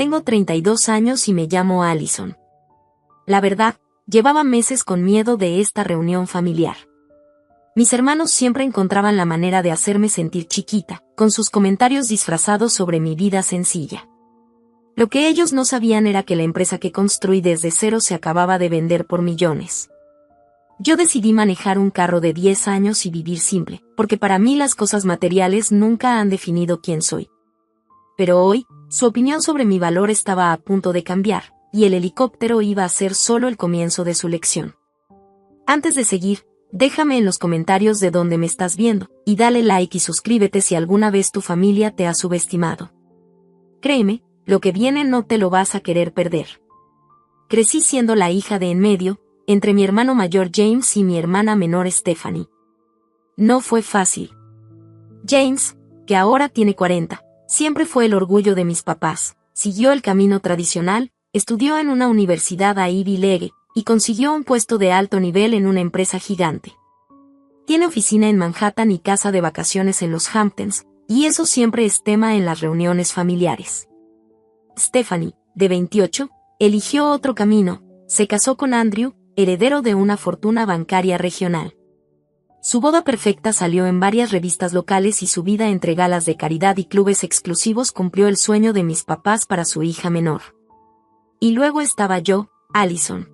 Tengo 32 años y me llamo Allison. La verdad, llevaba meses con miedo de esta reunión familiar. Mis hermanos siempre encontraban la manera de hacerme sentir chiquita, con sus comentarios disfrazados sobre mi vida sencilla. Lo que ellos no sabían era que la empresa que construí desde cero se acababa de vender por millones. Yo decidí manejar un carro de 10 años y vivir simple, porque para mí las cosas materiales nunca han definido quién soy. Pero hoy, su opinión sobre mi valor estaba a punto de cambiar, y el helicóptero iba a ser solo el comienzo de su lección. Antes de seguir, déjame en los comentarios de dónde me estás viendo, y dale like y suscríbete si alguna vez tu familia te ha subestimado. Créeme, lo que viene no te lo vas a querer perder. Crecí siendo la hija de en medio, entre mi hermano mayor James y mi hermana menor Stephanie. No fue fácil. James, que ahora tiene 40, siempre fue el orgullo de mis papás, siguió el camino tradicional, estudió en una universidad a Ivy League, y consiguió un puesto de alto nivel en una empresa gigante. Tiene oficina en Manhattan y casa de vacaciones en los Hamptons, y eso siempre es tema en las reuniones familiares. Stephanie, de 28, eligió otro camino, se casó con Andrew, heredero de una fortuna bancaria regional. Su boda perfecta salió en varias revistas locales y su vida entre galas de caridad y clubes exclusivos cumplió el sueño de mis papás para su hija menor. Y luego estaba yo, Allison.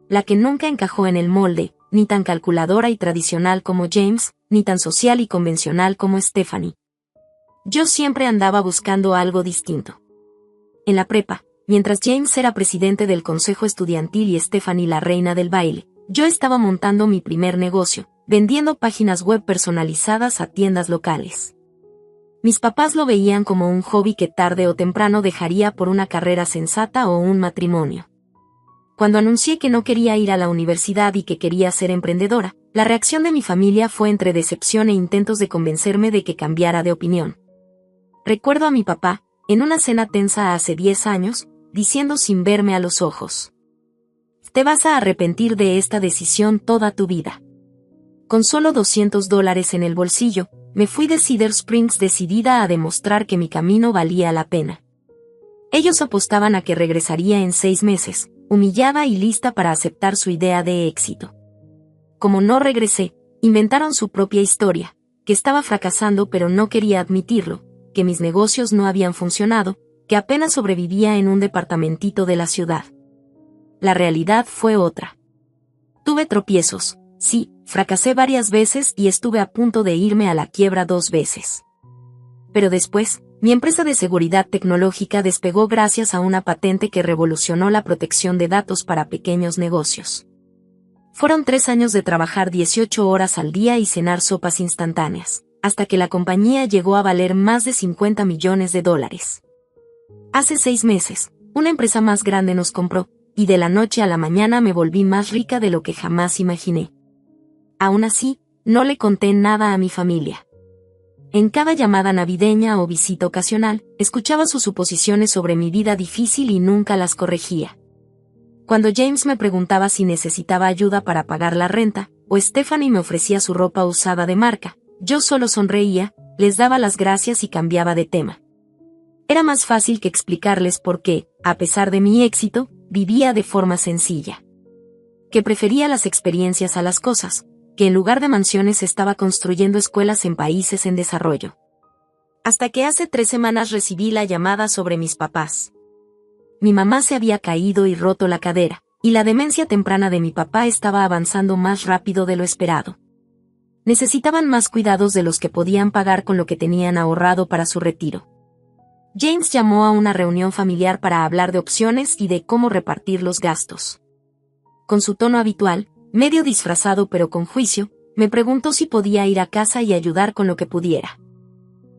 La que nunca encajó en el molde, ni tan calculadora y tradicional como James, ni tan social y convencional como Stephanie. Yo siempre andaba buscando algo distinto. En la prepa, mientras James era presidente del consejo estudiantil y Stephanie la reina del baile, yo estaba montando mi primer negocio, vendiendo páginas web personalizadas a tiendas locales. Mis papás lo veían como un hobby que tarde o temprano dejaría por una carrera sensata o un matrimonio. Cuando anuncié que no quería ir a la universidad y que quería ser emprendedora, la reacción de mi familia fue entre decepción e intentos de convencerme de que cambiara de opinión. Recuerdo a mi papá, en una cena tensa hace 10 años, diciendo sin verme a los ojos: «Te vas a arrepentir de esta decisión toda tu vida». Con solo $200 en el bolsillo, me fui de Cedar Springs decidida a demostrar que mi camino valía la pena. Ellos apostaban a que regresaría en 6 meses, humillada y lista para aceptar su idea de éxito. Como no regresé, inventaron su propia historia, que estaba fracasando pero no quería admitirlo, que mis negocios no habían funcionado, que apenas sobrevivía en un departamentito de la ciudad. La realidad fue otra. Tuve tropiezos, sí, fracasé varias veces y estuve a punto de irme a la quiebra 2 veces. Pero después, mi empresa de seguridad tecnológica despegó gracias a una patente que revolucionó la protección de datos para pequeños negocios. Fueron 3 años de trabajar 18 horas al día y cenar sopas instantáneas, hasta que la compañía llegó a valer más de $50 millones. Hace 6 meses, una empresa más grande nos compró, y de la noche a la mañana me volví más rica de lo que jamás imaginé. Aún así, no le conté nada a mi familia. En cada llamada navideña o visita ocasional, escuchaba sus suposiciones sobre mi vida difícil y nunca las corregía. Cuando James me preguntaba si necesitaba ayuda para pagar la renta, o Stephanie me ofrecía su ropa usada de marca, yo solo sonreía, les daba las gracias y cambiaba de tema. Era más fácil que explicarles por qué, a pesar de mi éxito, vivía de forma sencilla. Que prefería las experiencias a las cosas, que en lugar de mansiones estaba construyendo escuelas en países en desarrollo. Hasta que hace 3 semanas recibí la llamada sobre mis papás. Mi mamá se había caído y roto la cadera, y la demencia temprana de mi papá estaba avanzando más rápido de lo esperado. Necesitaban más cuidados de los que podían pagar con lo que tenían ahorrado para su retiro. James llamó a una reunión familiar para hablar de opciones y de cómo repartir los gastos. Con su tono habitual, medio disfrazado pero con juicio, me preguntó si podía ir a casa y ayudar con lo que pudiera.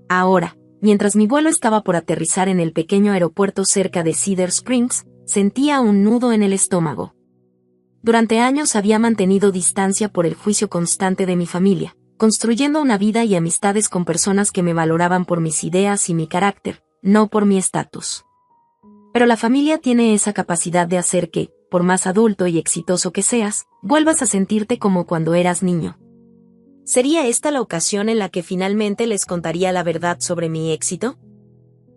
Ahora, mientras mi vuelo estaba por aterrizar en el pequeño aeropuerto cerca de Cedar Springs, sentía un nudo en el estómago. Durante años había mantenido distancia por el juicio constante de mi familia, construyendo una vida y amistades con personas que me valoraban por mis ideas y mi carácter, no por mi estatus. Pero la familia tiene esa capacidad de hacer que, por más adulto y exitoso que seas, vuelvas a sentirte como cuando eras niño. ¿Sería esta la ocasión en la que finalmente les contaría la verdad sobre mi éxito?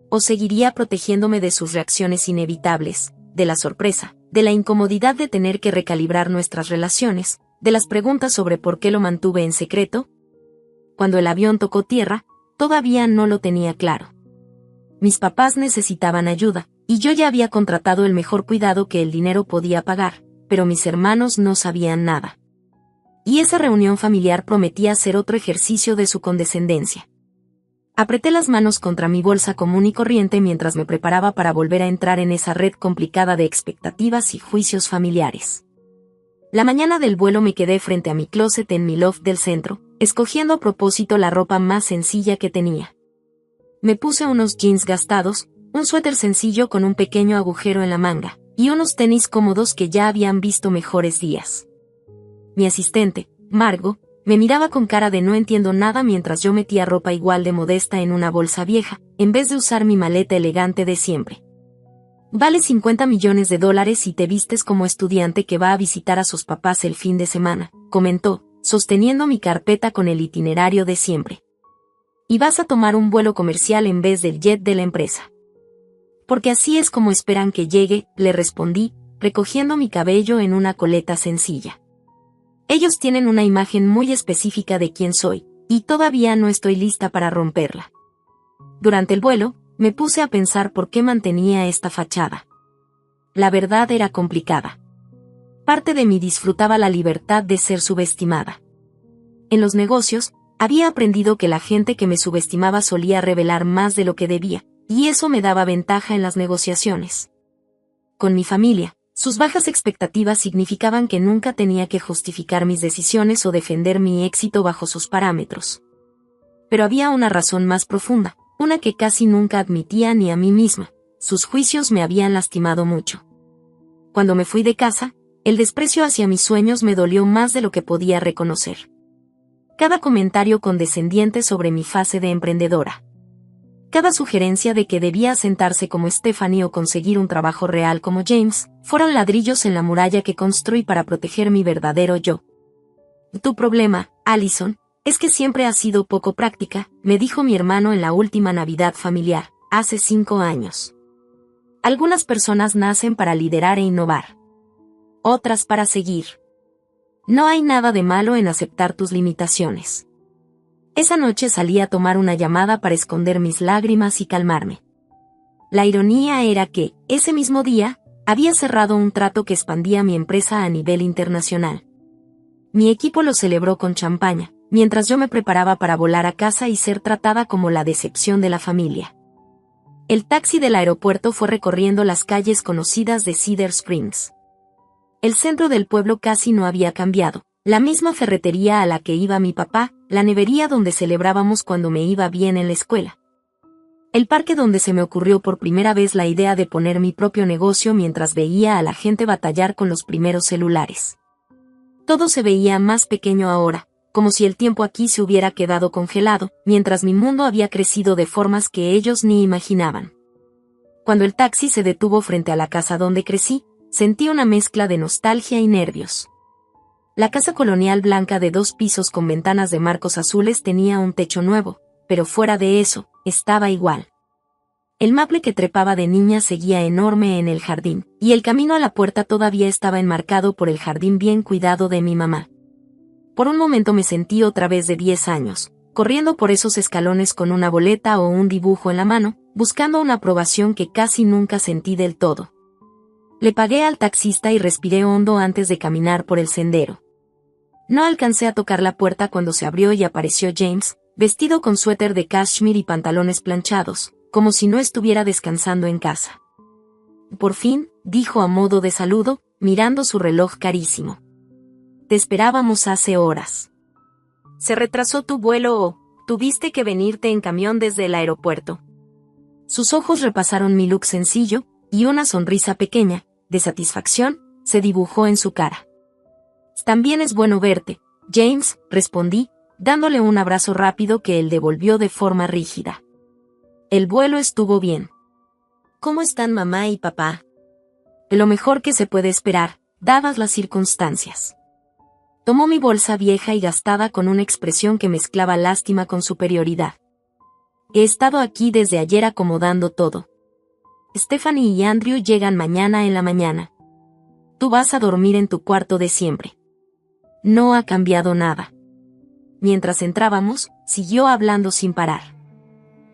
¿O seguiría protegiéndome de sus reacciones inevitables, de la sorpresa, de la incomodidad de tener que recalibrar nuestras relaciones, de las preguntas sobre por qué lo mantuve en secreto? Cuando el avión tocó tierra, todavía no lo tenía claro. Mis papás necesitaban ayuda, y yo ya había contratado el mejor cuidado que el dinero podía pagar, pero mis hermanos no sabían nada. Y esa reunión familiar prometía ser otro ejercicio de su condescendencia. Apreté las manos contra mi bolsa común y corriente mientras me preparaba para volver a entrar en esa red complicada de expectativas y juicios familiares. La mañana del vuelo me quedé frente a mi closet en mi loft del centro, escogiendo a propósito la ropa más sencilla que tenía. Me puse unos jeans gastados, un suéter sencillo con un pequeño agujero en la manga, y unos tenis cómodos que ya habían visto mejores días. Mi asistente, Margo, me miraba con cara de no entiendo nada mientras yo metía ropa igual de modesta en una bolsa vieja, en vez de usar mi maleta elegante de siempre. Vale $50 millones y te vistes como estudiante que va a visitar a sus papás el fin de semana, comentó, sosteniendo mi carpeta con el itinerario de siempre. Y vas a tomar un vuelo comercial en vez del jet de la empresa. Porque así es como esperan que llegue, le respondí, recogiendo mi cabello en una coleta sencilla. Ellos tienen una imagen muy específica de quién soy, y todavía no estoy lista para romperla. Durante el vuelo, me puse a pensar por qué mantenía esta fachada. La verdad era complicada. Parte de mí disfrutaba la libertad de ser subestimada. En los negocios, había aprendido que la gente que me subestimaba solía revelar más de lo que debía, y eso me daba ventaja en las negociaciones. Con mi familia, sus bajas expectativas significaban que nunca tenía que justificar mis decisiones o defender mi éxito bajo sus parámetros. Pero había una razón más profunda, una que casi nunca admitía ni a mí misma: sus juicios me habían lastimado mucho. Cuando me fui de casa, el desprecio hacia mis sueños me dolió más de lo que podía reconocer. Cada comentario condescendiente sobre mi fase de emprendedora. Cada sugerencia de que debía sentarse como Stephanie o conseguir un trabajo real como James, fueron ladrillos en la muralla que construí para proteger mi verdadero yo. Tu problema, Allison, es que siempre has sido poco práctica, me dijo mi hermano en la última Navidad familiar, hace 5 años. Algunas personas nacen para liderar e innovar. Otras para seguir. No hay nada de malo en aceptar tus limitaciones. Esa noche salí a tomar una llamada para esconder mis lágrimas y calmarme. La ironía era que, ese mismo día, había cerrado un trato que expandía mi empresa a nivel internacional. Mi equipo lo celebró con champaña, mientras yo me preparaba para volar a casa y ser tratada como la decepción de la familia. El taxi del aeropuerto fue recorriendo las calles conocidas de Cedar Springs. El centro del pueblo casi no había cambiado, la misma ferretería a la que iba mi papá, la nevería donde celebrábamos cuando me iba bien en la escuela. El parque donde se me ocurrió por primera vez la idea de poner mi propio negocio mientras veía a la gente batallar con los primeros celulares. Todo se veía más pequeño ahora, como si el tiempo aquí se hubiera quedado congelado, mientras mi mundo había crecido de formas que ellos ni imaginaban. Cuando el taxi se detuvo frente a la casa donde crecí, sentí una mezcla de nostalgia y nervios. La casa colonial blanca de 2 pisos con ventanas de marcos azules tenía un techo nuevo, pero fuera de eso, estaba igual. El maple que trepaba de niña seguía enorme en el jardín, y el camino a la puerta todavía estaba enmarcado por el jardín bien cuidado de mi mamá. Por un momento me sentí otra vez de 10 años, corriendo por esos escalones con una boleta o un dibujo en la mano, buscando una aprobación que casi nunca sentí del todo. Le pagué al taxista y respiré hondo antes de caminar por el sendero. No alcancé a tocar la puerta cuando se abrió y apareció James, vestido con suéter de cashmere y pantalones planchados, como si no estuviera descansando en casa. Por fin, dijo a modo de saludo, mirando su reloj carísimo. Te esperábamos hace horas. ¿Se retrasó tu vuelo o tuviste que venirte en camión desde el aeropuerto? Sus ojos repasaron mi look sencillo, y una sonrisa pequeña, de satisfacción, se dibujó en su cara. También es bueno verte, James, respondí, dándole un abrazo rápido que él devolvió de forma rígida. El vuelo estuvo bien. ¿Cómo están mamá y papá? Lo mejor que se puede esperar, dadas las circunstancias. Tomó mi bolsa vieja y gastada con una expresión que mezclaba lástima con superioridad. He estado aquí desde ayer acomodando todo. Stephanie y Andrew llegan mañana en la mañana. Tú vas a dormir en tu cuarto de siempre. No ha cambiado nada. Mientras entrábamos, siguió hablando sin parar.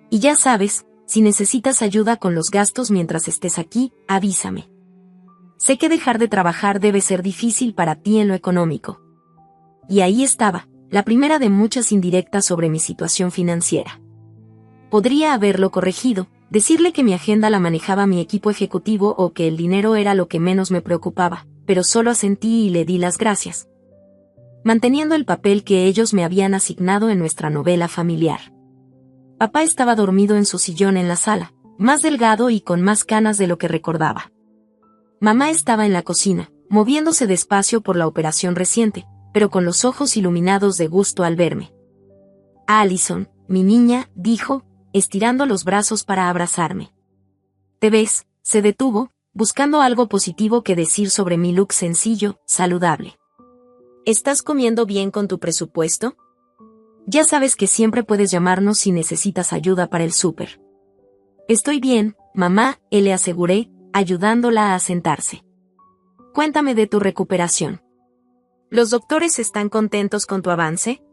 Y ya sabes, si necesitas ayuda con los gastos mientras estés aquí, avísame. Sé que dejar de trabajar debe ser difícil para ti en lo económico. Y ahí estaba, la primera de muchas indirectas sobre mi situación financiera. Podría haberlo corregido, decirle que mi agenda la manejaba mi equipo ejecutivo o que el dinero era lo que menos me preocupaba, pero solo asentí y le di las gracias, manteniendo el papel que ellos me habían asignado en nuestra novela familiar. Papá estaba dormido en su sillón en la sala, más delgado y con más canas de lo que recordaba. Mamá estaba en la cocina, moviéndose despacio por la operación reciente, pero con los ojos iluminados de gusto al verme. Allison, mi niña, dijo, estirando los brazos para abrazarme. ¿Te ves? Se detuvo, buscando algo positivo que decir sobre mi look sencillo, saludable. ¿Estás comiendo bien con tu presupuesto? Ya sabes que siempre puedes llamarnos si necesitas ayuda para el súper. Estoy bien, mamá, le aseguré, ayudándola a sentarse. Cuéntame de tu recuperación. ¿Los doctores están contentos con tu avance?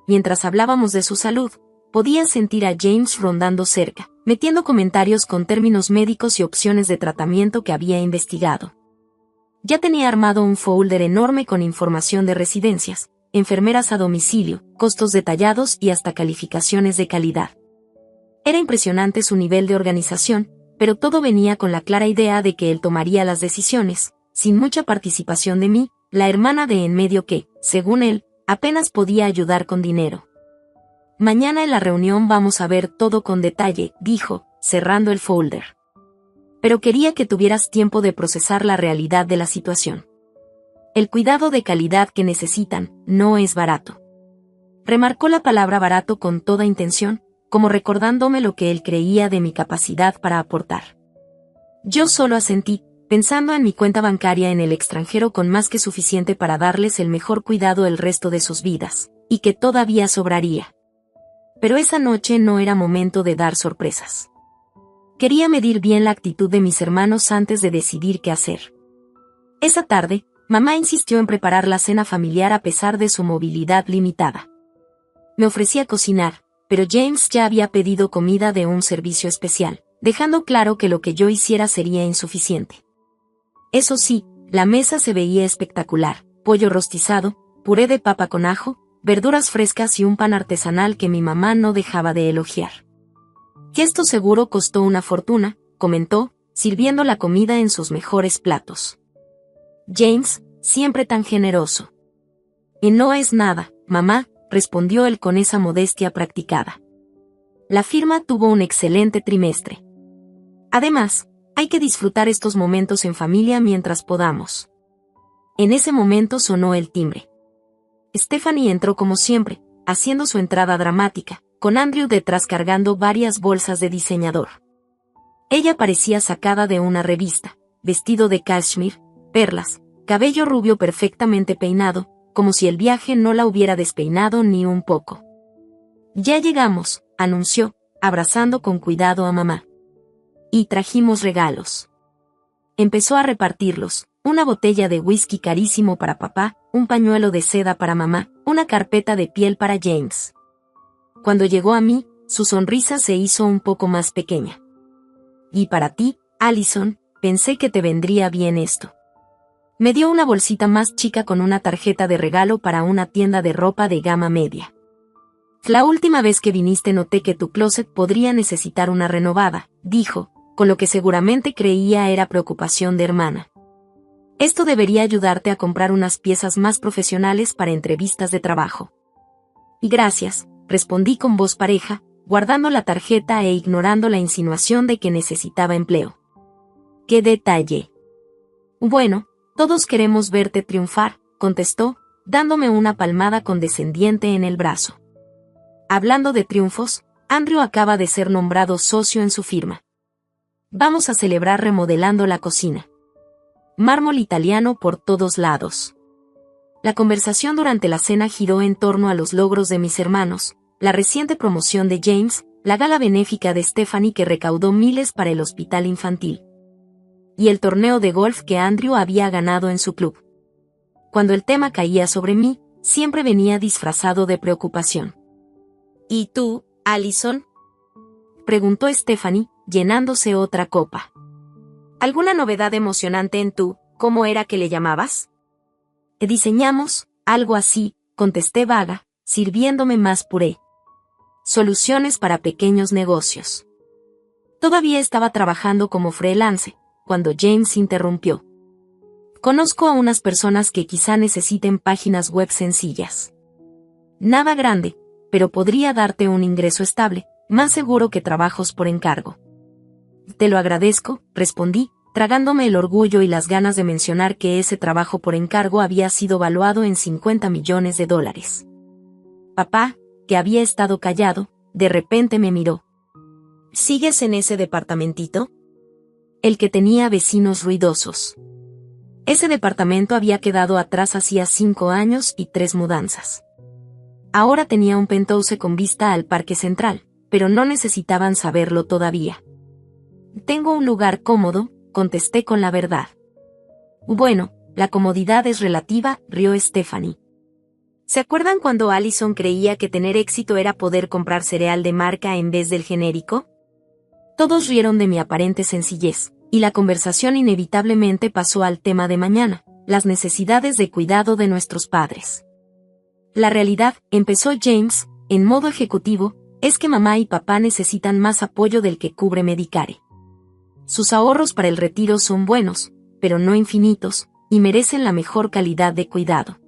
Mientras hablábamos de su salud, podía sentir a James rondando cerca, metiendo comentarios con términos médicos y opciones de tratamiento que había investigado. Ya tenía armado un folder enorme con información de residencias, enfermeras a domicilio, costos detallados y hasta calificaciones de calidad. Era impresionante su nivel de organización, pero todo venía con la clara idea de que él tomaría las decisiones, sin mucha participación de mí, la hermana de en medio que, según él, apenas podía ayudar con dinero. Mañana en la reunión vamos a ver todo con detalle, dijo, cerrando el folder. Pero quería que tuvieras tiempo de procesar la realidad de la situación. El cuidado de calidad que necesitan no es barato. Remarcó la palabra barato con toda intención, como recordándome lo que él creía de mi capacidad para aportar. Yo solo asentí, pensando en mi cuenta bancaria en el extranjero con más que suficiente para darles el mejor cuidado el resto de sus vidas, y que todavía sobraría. Pero esa noche no era momento de dar sorpresas. Quería medir bien la actitud de mis hermanos antes de decidir qué hacer. Esa tarde, mamá insistió en preparar la cena familiar a pesar de su movilidad limitada. Me ofrecí a cocinar, pero James ya había pedido comida de un servicio especial, dejando claro que lo que yo hiciera sería insuficiente. Eso sí, la mesa se veía espectacular, pollo rostizado, puré de papa con ajo, verduras frescas y un pan artesanal que mi mamá no dejaba de elogiar. Que esto seguro costó una fortuna, comentó, sirviendo la comida en sus mejores platos. James, siempre tan generoso. Y no es nada, mamá, respondió él con esa modestia practicada. La firma tuvo un excelente trimestre. Además, hay que disfrutar estos momentos en familia mientras podamos. En ese momento sonó el timbre. Stephanie entró como siempre, haciendo su entrada dramática, con Andrew detrás cargando varias bolsas de diseñador. Ella parecía sacada de una revista, vestido de cashmere, perlas, cabello rubio perfectamente peinado, como si el viaje no la hubiera despeinado ni un poco. Ya llegamos, anunció, abrazando con cuidado a mamá. Y trajimos regalos. Empezó a repartirlos, una botella de whisky carísimo para papá, un pañuelo de seda para mamá, una carpeta de piel para James. Cuando llegó a mí, su sonrisa se hizo un poco más pequeña. Y para ti, Allison, pensé que te vendría bien esto. Me dio una bolsita más chica con una tarjeta de regalo para una tienda de ropa de gama media. La última vez que viniste noté que tu closet podría necesitar una renovada, dijo, con lo que seguramente creía era preocupación de hermana. Esto debería ayudarte a comprar unas piezas más profesionales para entrevistas de trabajo. Y gracias, respondí con voz pareja, guardando la tarjeta e ignorando la insinuación de que necesitaba empleo. ¡Qué detalle! Bueno, todos queremos verte triunfar, contestó, dándome una palmada condescendiente en el brazo. Hablando de triunfos, Andrew acaba de ser nombrado socio en su firma. Vamos a celebrar remodelando la cocina. Mármol italiano por todos lados. La conversación durante la cena giró en torno a los logros de mis hermanos, la reciente promoción de James, la gala benéfica de Stephanie que recaudó miles para el hospital infantil, y el torneo de golf que Andrew había ganado en su club. Cuando el tema caía sobre mí, siempre venía disfrazado de preocupación. ¿Y tú, Allison?, preguntó Stephanie, llenándose otra copa. ¿Alguna novedad emocionante en tú, cómo era que le llamabas? Diseñamos, algo así, contesté vaga, sirviéndome más puré. Soluciones para pequeños negocios. Todavía estaba trabajando como freelance, cuando James interrumpió. Conozco a unas personas que quizá necesiten páginas web sencillas. Nada grande, pero podría darte un ingreso estable, más seguro que trabajos por encargo. Te lo agradezco, respondí, tragándome el orgullo y las ganas de mencionar que ese trabajo por encargo había sido valuado en $50 millones. Papá, que había estado callado, de repente me miró. ¿Sigues en ese departamentito? El que tenía vecinos ruidosos. Ese departamento había quedado atrás hacía 5 años y 3 mudanzas. Ahora tenía un penthouse con vista al Parque Central, pero no necesitaban saberlo todavía. Tengo un lugar cómodo, contesté con la verdad. Bueno, la comodidad es relativa, rió Stephanie. ¿Se acuerdan cuando Allison creía que tener éxito era poder comprar cereal de marca en vez del genérico? Todos rieron de mi aparente sencillez, y la conversación inevitablemente pasó al tema de mañana, las necesidades de cuidado de nuestros padres. La realidad, empezó James, en modo ejecutivo, es que mamá y papá necesitan más apoyo del que cubre Medicare. Sus ahorros para el retiro son buenos, pero no infinitos, y merecen la mejor calidad de cuidado.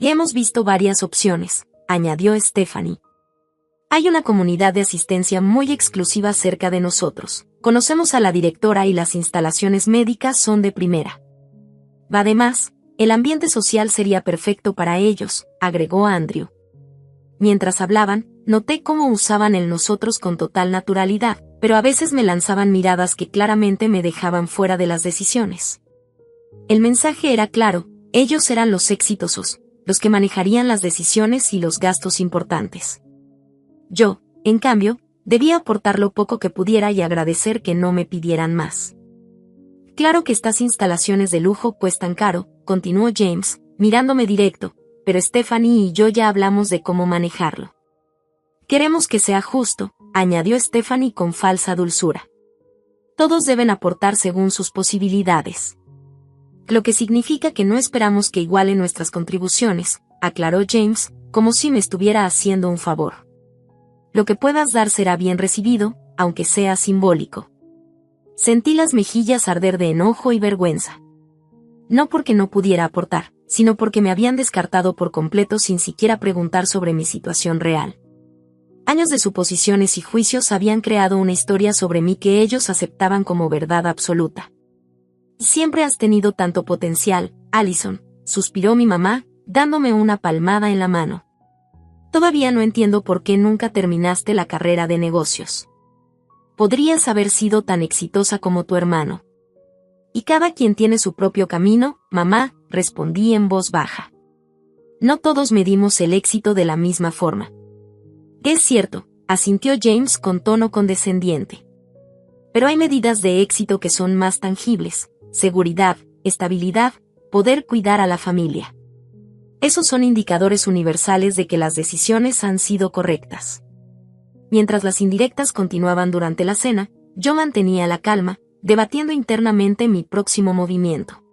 Y hemos visto varias opciones, añadió Stephanie. Hay una comunidad de asistencia muy exclusiva cerca de nosotros. Conocemos a la directora y las instalaciones médicas son de primera. Además, el ambiente social sería perfecto para ellos, agregó Andrew. Mientras hablaban, noté cómo usaban el nosotros con total naturalidad, pero a veces me lanzaban miradas que claramente me dejaban fuera de las decisiones. El mensaje era claro, ellos eran los exitosos, los que manejarían las decisiones y los gastos importantes. Yo, en cambio, debía aportar lo poco que pudiera y agradecer que no me pidieran más. Claro que estas instalaciones de lujo cuestan caro, continuó James, mirándome directo, pero Stephanie y yo ya hablamos de cómo manejarlo. Queremos que sea justo, añadió Stephanie con falsa dulzura. Todos deben aportar según sus posibilidades. Lo que significa que no esperamos que igualen nuestras contribuciones, aclaró James, como si me estuviera haciendo un favor. Lo que puedas dar será bien recibido, aunque sea simbólico. Sentí las mejillas arder de enojo y vergüenza. No porque no pudiera aportar, sino porque me habían descartado por completo sin siquiera preguntar sobre mi situación real. Años de suposiciones y juicios habían creado una historia sobre mí que ellos aceptaban como verdad absoluta. Siempre has tenido tanto potencial, Allison, suspiró mi mamá, dándome una palmada en la mano. Todavía no entiendo por qué nunca terminaste la carrera de negocios. Podrías haber sido tan exitosa como tu hermano. Y cada quien tiene su propio camino, mamá, respondí en voz baja. No todos medimos el éxito de la misma forma. Es cierto, asintió James con tono condescendiente. Pero hay medidas de éxito que son más tangibles: seguridad, estabilidad, poder cuidar a la familia. Esos son indicadores universales de que las decisiones han sido correctas. Mientras las indirectas continuaban durante la cena, yo mantenía la calma, debatiendo internamente mi próximo movimiento.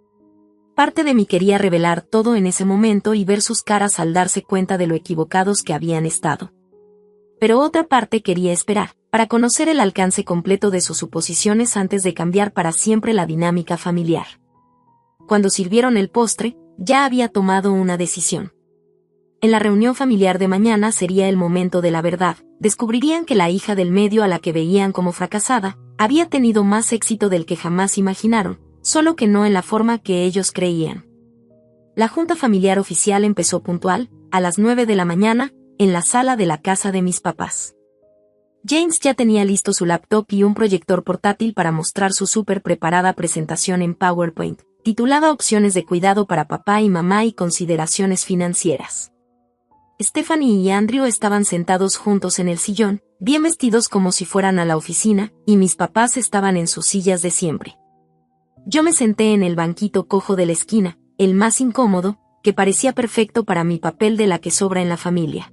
Parte de mí quería revelar todo en ese momento y ver sus caras al darse cuenta de lo equivocados que habían estado. Pero otra parte quería esperar, para conocer el alcance completo de sus suposiciones antes de cambiar para siempre la dinámica familiar. Cuando sirvieron el postre, ya había tomado una decisión. En la reunión familiar de mañana sería el momento de la verdad. Descubrirían que la hija del medio a la que veían como fracasada, había tenido más éxito del que jamás imaginaron, solo que no en la forma que ellos creían. La junta familiar oficial empezó puntual, a las 9 de la mañana, en la sala de la casa de mis papás. James ya tenía listo su laptop y un proyector portátil para mostrar su súper preparada presentación en PowerPoint, titulada Opciones de cuidado para papá y mamá y consideraciones financieras. Stephanie y Andrew estaban sentados juntos en el sillón, bien vestidos como si fueran a la oficina, y mis papás estaban en sus sillas de siempre. Yo me senté en el banquito cojo de la esquina, el más incómodo, que parecía perfecto para mi papel de la que sobra en la familia.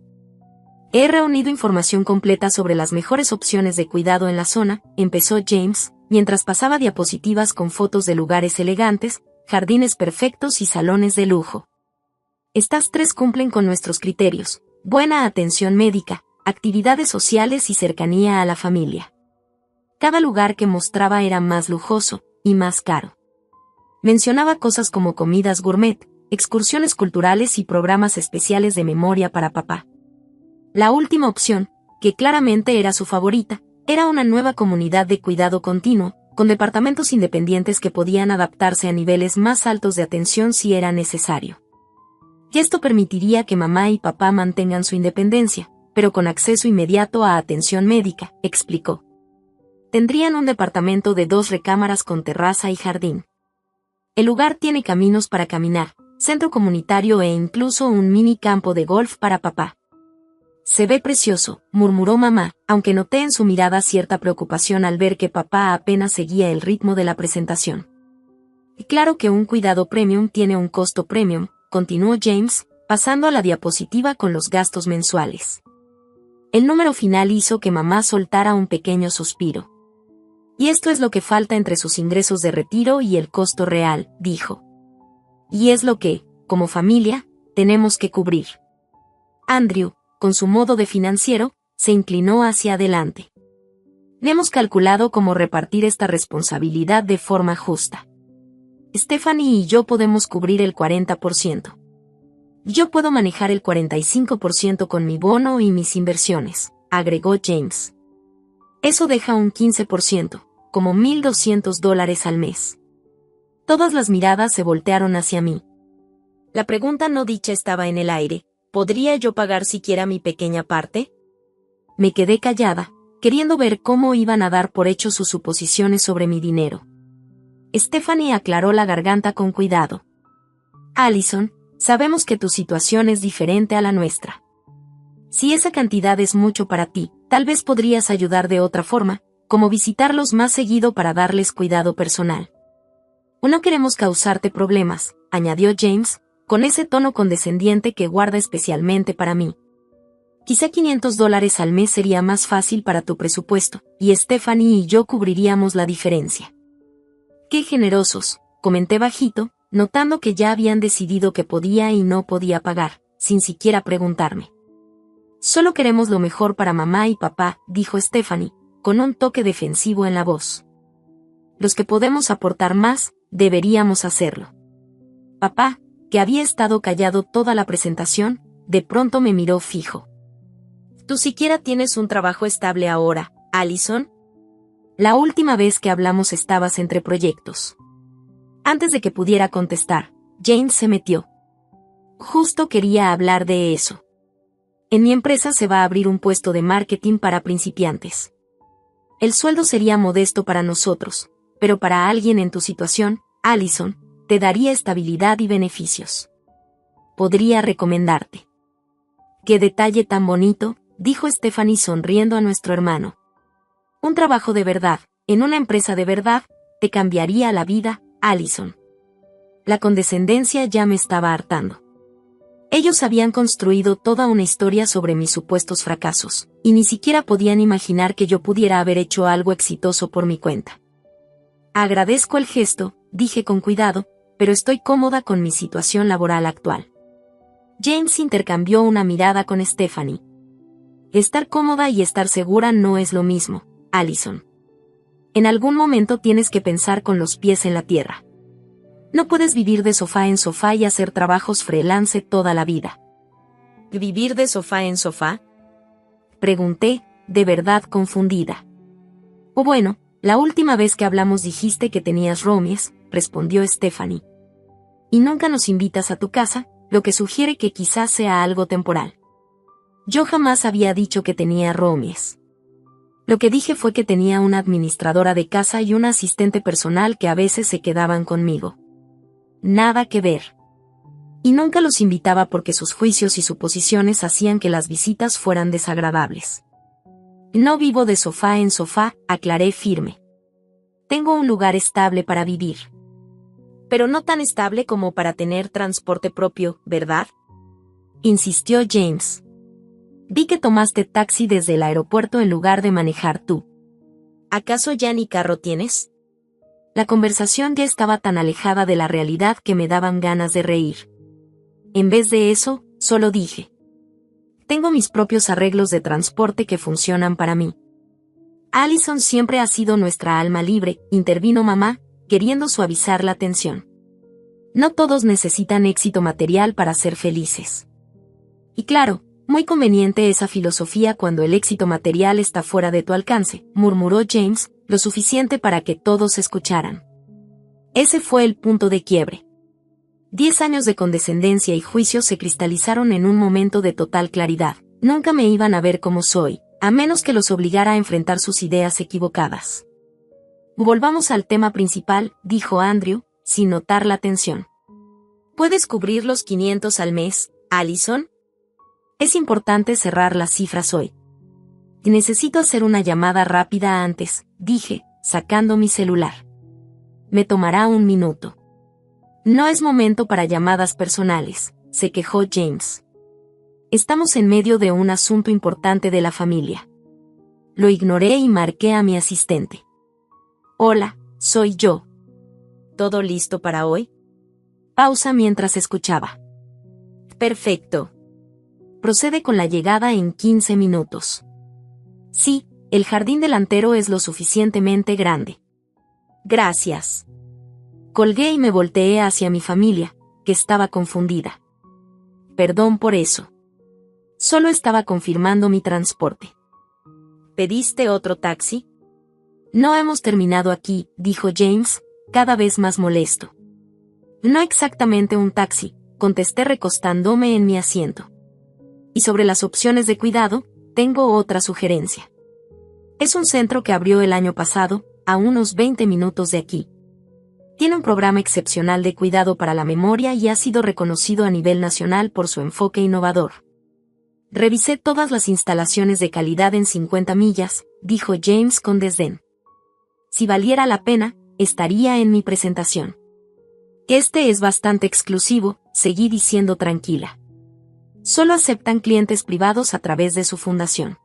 He reunido información completa sobre las mejores opciones de cuidado en la zona, empezó James, mientras pasaba diapositivas con fotos de lugares elegantes, jardines perfectos y salones de lujo. Estas 3 cumplen con nuestros criterios: buena atención médica, actividades sociales y cercanía a la familia. Cada lugar que mostraba era más lujoso y más caro. Mencionaba cosas como comidas gourmet, excursiones culturales y programas especiales de memoria para papá. La última opción, que claramente era su favorita, era una nueva comunidad de cuidado continuo, con departamentos independientes que podían adaptarse a niveles más altos de atención si era necesario. Y esto permitiría que mamá y papá mantengan su independencia, pero con acceso inmediato a atención médica, explicó. Tendrían un departamento de 2 recámaras con terraza y jardín. El lugar tiene caminos para caminar, centro comunitario e incluso un mini campo de golf para papá. Se ve precioso, murmuró mamá, aunque noté en su mirada cierta preocupación al ver que papá apenas seguía el ritmo de la presentación. Y claro que un cuidado premium tiene un costo premium, continuó James, pasando a la diapositiva con los gastos mensuales. El número final hizo que mamá soltara un pequeño suspiro. Y esto es lo que falta entre sus ingresos de retiro y el costo real, dijo. Y es lo que, como familia, tenemos que cubrir. Andrew, con su modo de financiero, se inclinó hacia adelante. Hemos calculado cómo repartir esta responsabilidad de forma justa. Stephanie y yo podemos cubrir el 40%. Yo puedo manejar el 45% con mi bono y mis inversiones, agregó James. Eso deja un 15%, como $1,200 al mes. Todas las miradas se voltearon hacia mí. La pregunta no dicha estaba en el aire. ¿Podría yo pagar siquiera mi pequeña parte? Me quedé callada, queriendo ver cómo iban a dar por hecho sus suposiciones sobre mi dinero. Stephanie aclaró la garganta con cuidado. Allison, sabemos que tu situación es diferente a la nuestra. Si esa cantidad es mucho para ti, tal vez podrías ayudar de otra forma, como visitarlos más seguido para darles cuidado personal. No queremos causarte problemas, añadió James, con ese tono condescendiente que guarda especialmente para mí. Quizá $500 al mes sería más fácil para tu presupuesto, y Stephanie y yo cubriríamos la diferencia. Qué generosos, comenté bajito, notando que ya habían decidido que podía y no podía pagar, sin siquiera preguntarme. Solo queremos lo mejor para mamá y papá, dijo Stephanie, con un toque defensivo en la voz. Los que podemos aportar más, deberíamos hacerlo. Papá, que había estado callado toda la presentación, de pronto me miró fijo. ¿Tú siquiera tienes un trabajo estable ahora, Allison? La última vez que hablamos estabas entre proyectos. Antes de que pudiera contestar, James se metió. Justo quería hablar de eso. En mi empresa se va a abrir un puesto de marketing para principiantes. El sueldo sería modesto para nosotros, pero para alguien en tu situación, Allison, te daría estabilidad y beneficios. Podría recomendarte. Qué detalle tan bonito, dijo Stephanie sonriendo a nuestro hermano. Un trabajo de verdad, en una empresa de verdad, te cambiaría la vida, Allison. La condescendencia ya me estaba hartando. Ellos habían construido toda una historia sobre mis supuestos fracasos, y ni siquiera podían imaginar que yo pudiera haber hecho algo exitoso por mi cuenta. Agradezco el gesto, dije con cuidado, pero estoy cómoda con mi situación laboral actual. James intercambió una mirada con Stephanie. Estar cómoda y estar segura no es lo mismo, Allison. En algún momento tienes que pensar con los pies en la tierra. No puedes vivir de sofá en sofá y hacer trabajos freelance toda la vida. ¿Vivir de sofá en sofá? Pregunté, de verdad confundida. Oh bueno, la última vez que hablamos dijiste que tenías roomies, respondió Stephanie. Y nunca nos invitas a tu casa, lo que sugiere que quizás sea algo temporal. Yo jamás había dicho que tenía roomies. Lo que dije fue que tenía una administradora de casa y una asistente personal que a veces se quedaban conmigo. Nada que ver. Y nunca los invitaba porque sus juicios y suposiciones hacían que las visitas fueran desagradables. No vivo de sofá en sofá, aclaré firme. Tengo un lugar estable para vivir. Pero no tan estable como para tener transporte propio, ¿verdad? Insistió James. Vi que tomaste taxi desde el aeropuerto en lugar de manejar tú. ¿Acaso ya ni carro tienes? La conversación ya estaba tan alejada de la realidad que me daban ganas de reír. En vez de eso, solo dije. Tengo mis propios arreglos de transporte que funcionan para mí. Allison siempre ha sido nuestra alma libre, intervino mamá, queriendo suavizar la tensión. No todos necesitan éxito material para ser felices. Y claro, muy conveniente esa filosofía cuando el éxito material está fuera de tu alcance, murmuró James, lo suficiente para que todos escucharan. Ese fue el punto de quiebre. 10 años de condescendencia y juicio se cristalizaron en un momento de total claridad. Nunca me iban a ver como soy, a menos que los obligara a enfrentar sus ideas equivocadas. Volvamos al tema principal, dijo Andrew, sin notar la tensión. ¿Puedes cubrir los 500 al mes, Allison? Es importante cerrar las cifras hoy. Necesito hacer una llamada rápida antes, dije, sacando mi celular. Me tomará 1 minuto. No es momento para llamadas personales, se quejó James. Estamos en medio de un asunto importante de la familia. Lo ignoré y marqué a mi asistente. Hola, soy yo. ¿Todo listo para hoy? Pausa mientras escuchaba. Perfecto. Procede con la llegada en 15 minutos. Sí, el jardín delantero es lo suficientemente grande. Gracias. Colgué y me volteé hacia mi familia, que estaba confundida. Perdón por eso. Solo estaba confirmando mi transporte. ¿Pediste otro taxi? No hemos terminado aquí, dijo James, cada vez más molesto. No exactamente un taxi, contesté recostándome en mi asiento. Y sobre las opciones de cuidado, tengo otra sugerencia. Es un centro que abrió el año pasado, a unos 20 minutos de aquí. Tiene un programa excepcional de cuidado para la memoria y ha sido reconocido a nivel nacional por su enfoque innovador. Revisé todas las instalaciones de calidad en 50 millas, dijo James con desdén. Si valiera la pena, estaría en mi presentación. Este es bastante exclusivo, seguí diciendo tranquila. Solo aceptan clientes privados a través de su fundación.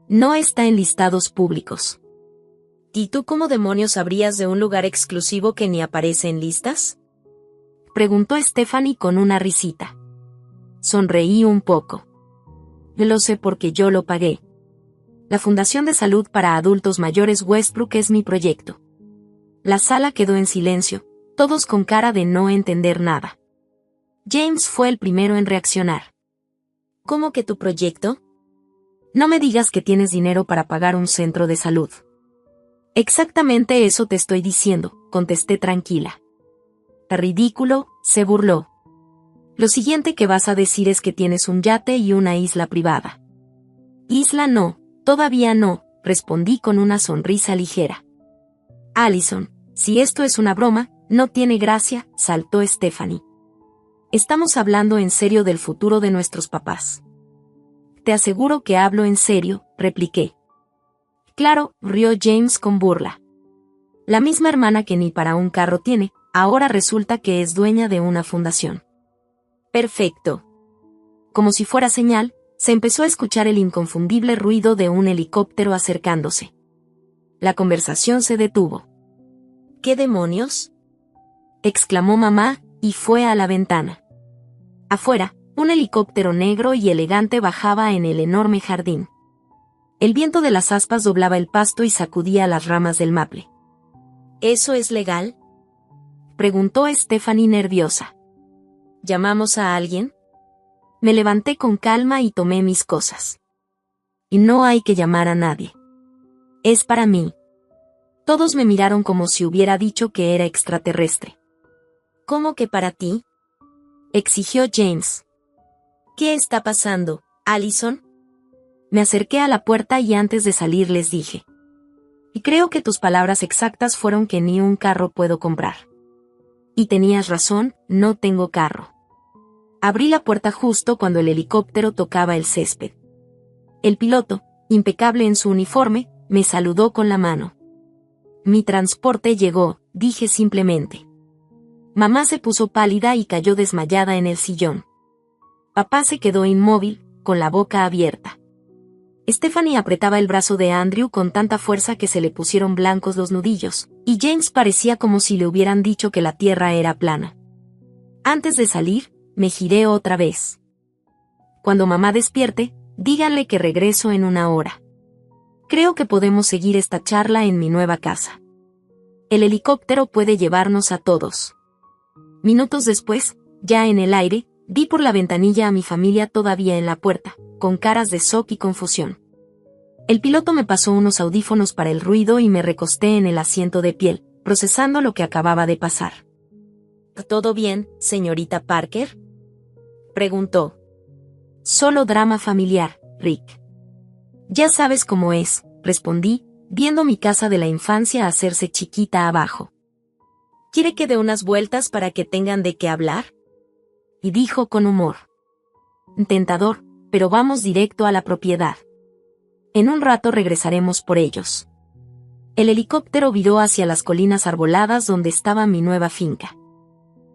No está en listados públicos. ¿Y tú cómo demonios sabrías de un lugar exclusivo que ni aparece en listas? Preguntó Stephanie con una risita. Sonreí un poco. Lo sé porque yo lo pagué. La Fundación de Salud para Adultos Mayores Westbrook es mi proyecto. La sala quedó en silencio, todos con cara de no entender nada. James fue el primero en reaccionar. ¿Cómo que tu proyecto? No me digas que tienes dinero para pagar un centro de salud. Exactamente eso te estoy diciendo, contesté tranquila. Ridículo, se burló. Lo siguiente que vas a decir es que tienes un yate y una isla privada. Isla no, todavía no, respondí con una sonrisa ligera. Allison, si esto es una broma, no tiene gracia, saltó Stephanie. Estamos hablando en serio del futuro de nuestros papás. Te aseguro que hablo en serio, repliqué. Claro, rió James con burla. La misma hermana que ni para un carro tiene, ahora resulta que es dueña de una fundación. Perfecto. Como si fuera señal, se empezó a escuchar el inconfundible ruido de un helicóptero acercándose. La conversación se detuvo. ¿Qué demonios? Exclamó mamá, y fue a la ventana. Afuera, un helicóptero negro y elegante bajaba en el enorme jardín. El viento de las aspas doblaba el pasto y sacudía las ramas del maple. ¿Eso es legal? Preguntó Stephanie nerviosa. ¿Llamamos a alguien? Me levanté con calma y tomé mis cosas. Y no hay que llamar a nadie. Es para mí. Todos me miraron como si hubiera dicho que era extraterrestre. ¿Cómo que para ti? Exigió James. ¿Qué está pasando, Allison? Me acerqué a la puerta y antes de salir les dije. Y creo que tus palabras exactas fueron que ni un carro puedo comprar. Y tenías razón, no tengo carro. Abrí la puerta justo cuando el helicóptero tocaba el césped. El piloto, impecable en su uniforme, me saludó con la mano. Mi transporte llegó, dije simplemente. Mamá se puso pálida y cayó desmayada en el sillón. Papá se quedó inmóvil, con la boca abierta. Stephanie apretaba el brazo de Andrew con tanta fuerza que se le pusieron blancos los nudillos, y James parecía como si le hubieran dicho que la tierra era plana. Antes de salir, me giré otra vez. Cuando mamá despierte, díganle que regreso en 1 hora. Creo que podemos seguir esta charla en mi nueva casa. El helicóptero puede llevarnos a todos. Minutos después, ya en el aire, vi por la ventanilla a mi familia todavía en la puerta, con caras de shock y confusión. El piloto me pasó unos audífonos para el ruido y me recosté en el asiento de piel, procesando lo que acababa de pasar. ¿Todo bien, señorita Parker?, preguntó. Solo drama familiar, Rick. Ya sabes cómo es, respondí, viendo mi casa de la infancia hacerse chiquita abajo. ¿Quiere que dé unas vueltas para que tengan de qué hablar?, y dijo con humor. Tentador, pero vamos directo a la propiedad. En un rato regresaremos por ellos. El helicóptero viró hacia las colinas arboladas donde estaba mi nueva finca.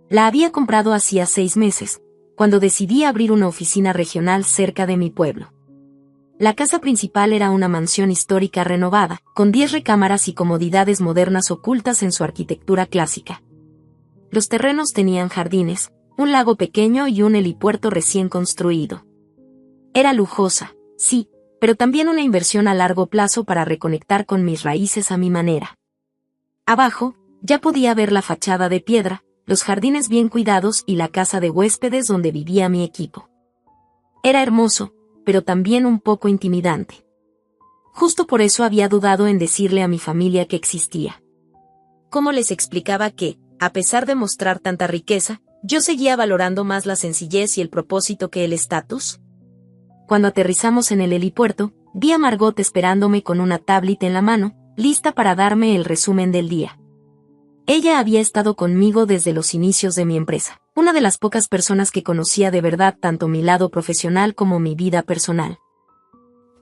La había comprado hacía 6 meses, cuando decidí abrir una oficina regional cerca de mi pueblo. La casa principal era una mansión histórica renovada, con 10 recámaras y comodidades modernas ocultas en su arquitectura clásica. Los terrenos tenían jardines, un lago pequeño y un helipuerto recién construido. Era lujosa, sí, pero también una inversión a largo plazo para reconectar con mis raíces a mi manera. Abajo, ya podía ver la fachada de piedra, los jardines bien cuidados y la casa de huéspedes donde vivía mi equipo. Era hermoso, pero también un poco intimidante. Justo por eso había dudado en decirle a mi familia que existía. ¿Cómo les explicaba que, a pesar de mostrar tanta riqueza, yo seguía valorando más la sencillez y el propósito que el estatus? Cuando aterrizamos en el helipuerto, vi a Margot esperándome con una tablet en la mano, lista para darme el resumen del día. Ella había estado conmigo desde los inicios de mi empresa, una de las pocas personas que conocía de verdad tanto mi lado profesional como mi vida personal.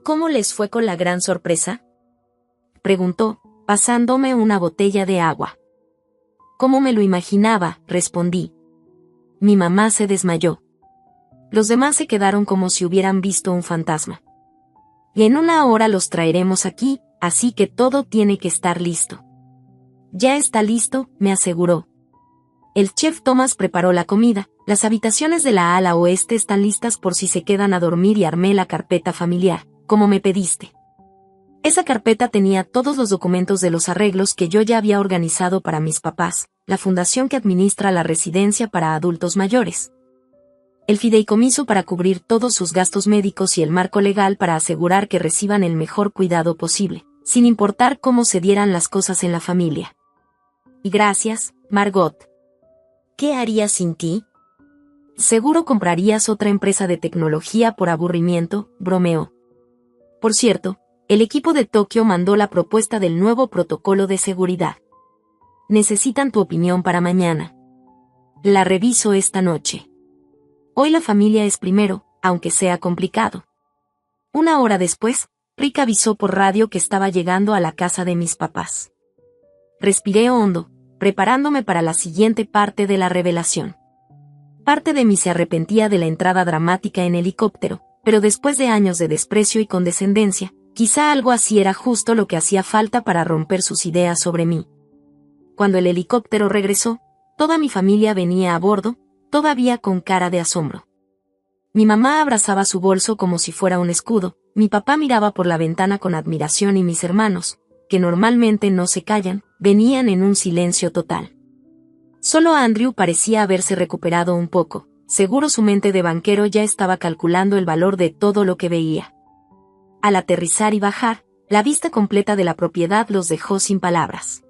¿Cómo les fue con la gran sorpresa?, preguntó, pasándome una botella de agua. Como me lo imaginaba, respondí. Mi mamá se desmayó. Los demás se quedaron como si hubieran visto un fantasma. Y en 1 hora los traeremos aquí, así que todo tiene que estar listo. Ya está listo, me aseguró. El chef Thomas preparó la comida, las habitaciones de la ala oeste están listas por si se quedan a dormir y armé la carpeta familiar, como me pediste. Esa carpeta tenía todos los documentos de los arreglos que yo ya había organizado para mis papás, la fundación que administra la residencia para adultos mayores, el fideicomiso para cubrir todos sus gastos médicos y el marco legal para asegurar que reciban el mejor cuidado posible, sin importar cómo se dieran las cosas en la familia. Y gracias, Margot. ¿Qué harías sin ti? Seguro comprarías otra empresa de tecnología por aburrimiento, bromeó. Por cierto, el equipo de Tokio mandó la propuesta del nuevo protocolo de seguridad. Necesitan tu opinión para mañana. La reviso esta noche. Hoy la familia es primero, aunque sea complicado. 1 hora después, Rick avisó por radio que estaba llegando a la casa de mis papás. Respiré hondo, preparándome para la siguiente parte de la revelación. Parte de mí se arrepentía de la entrada dramática en helicóptero, pero después de años de desprecio y condescendencia, quizá algo así era justo lo que hacía falta para romper sus ideas sobre mí. Cuando el helicóptero regresó, toda mi familia venía a bordo, todavía con cara de asombro. Mi mamá abrazaba su bolso como si fuera un escudo, mi papá miraba por la ventana con admiración y mis hermanos, que normalmente no se callan, venían en un silencio total. Solo Andrew parecía haberse recuperado un poco, seguro su mente de banquero ya estaba calculando el valor de todo lo que veía. Al aterrizar y bajar, la vista completa de la propiedad los dejó sin palabras.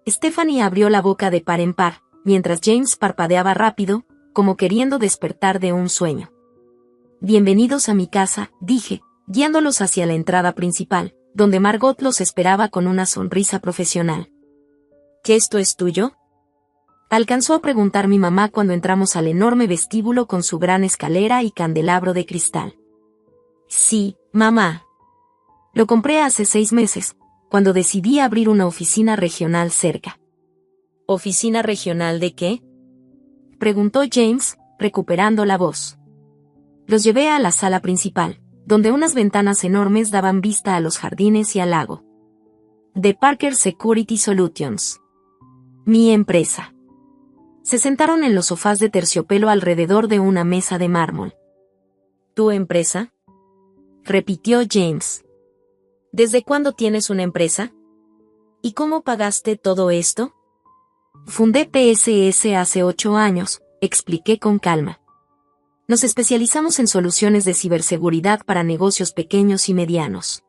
Stephanie abrió la boca de par en par, mientras James parpadeaba rápido, como queriendo despertar de un sueño. Bienvenidos a mi casa, dije, guiándolos hacia la entrada principal, donde Margot los esperaba con una sonrisa profesional. ¿Qué esto es tuyo?, alcanzó a preguntar mi mamá cuando entramos al enorme vestíbulo con su gran escalera y candelabro de cristal. Sí, mamá. Lo compré hace 6 meses, cuando decidí abrir una oficina regional cerca. ¿Oficina regional de qué?, preguntó James, recuperando la voz. Los llevé a la sala principal, donde unas ventanas enormes daban vista a los jardines y al lago. De Parker Security Solutions. Mi empresa. Se sentaron en los sofás de terciopelo alrededor de una mesa de mármol. ¿Tu empresa?, repitió James. ¿Desde cuándo tienes una empresa? ¿Y cómo pagaste todo esto? Fundé PSS hace 8 años, expliqué con calma. Nos especializamos en soluciones de ciberseguridad para negocios pequeños y medianos.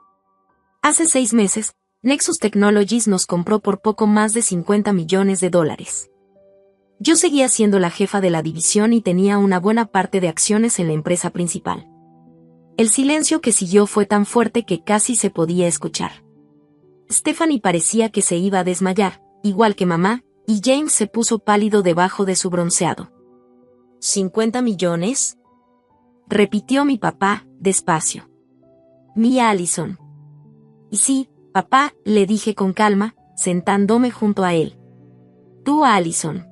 Hace 6 meses, Nexus Technologies nos compró por poco más de $50 millones. Yo seguía siendo la jefa de la división y tenía una buena parte de acciones en la empresa principal. El silencio que siguió fue tan fuerte que casi se podía escuchar. Stephanie parecía que se iba a desmayar, igual que mamá, y James se puso pálido debajo de su bronceado. ¿50 millones? Repitió mi papá, despacio. Mía Allison. Y sí, papá, le dije con calma, sentándome junto a él. Tú, Allison.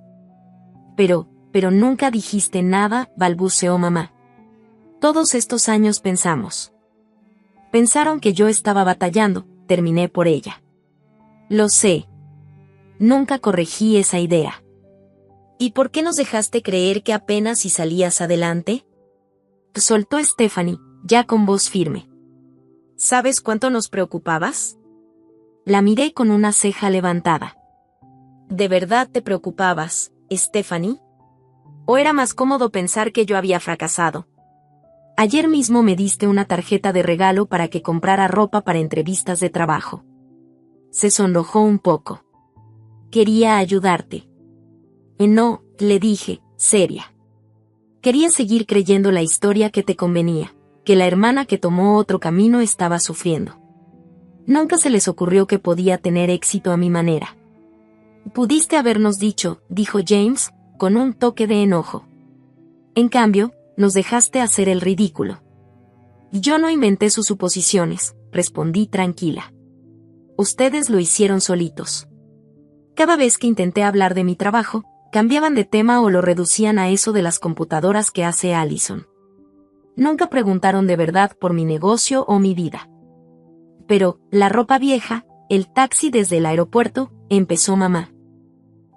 Pero nunca dijiste nada, balbuceó mamá. Todos estos años pensamos. Pensaron que yo estaba batallando, terminé por ella. Lo sé. Nunca corregí esa idea. ¿Y por qué nos dejaste creer que apenas si salías adelante?, soltó Stephanie, ya con voz firme. ¿Sabes cuánto nos preocupabas? La miré con una ceja levantada. ¿De verdad te preocupabas, Stephanie? ¿O era más cómodo pensar que yo había fracasado? Ayer mismo me diste una tarjeta de regalo para que comprara ropa para entrevistas de trabajo. Se sonrojó un poco. Quería ayudarte. No, le dije, seria. Quería seguir creyendo la historia que te convenía, que la hermana que tomó otro camino estaba sufriendo. Nunca se les ocurrió que podía tener éxito a mi manera. Pudiste habernos dicho, dijo James, con un toque de enojo. En cambio, nos dejaste hacer el ridículo. Yo no inventé sus suposiciones, respondí tranquila. Ustedes lo hicieron solitos. Cada vez que intenté hablar de mi trabajo, cambiaban de tema o lo reducían a eso de las computadoras que hace Allison. Nunca preguntaron de verdad por mi negocio o mi vida. Pero, la ropa vieja, el taxi desde el aeropuerto, empezó mamá.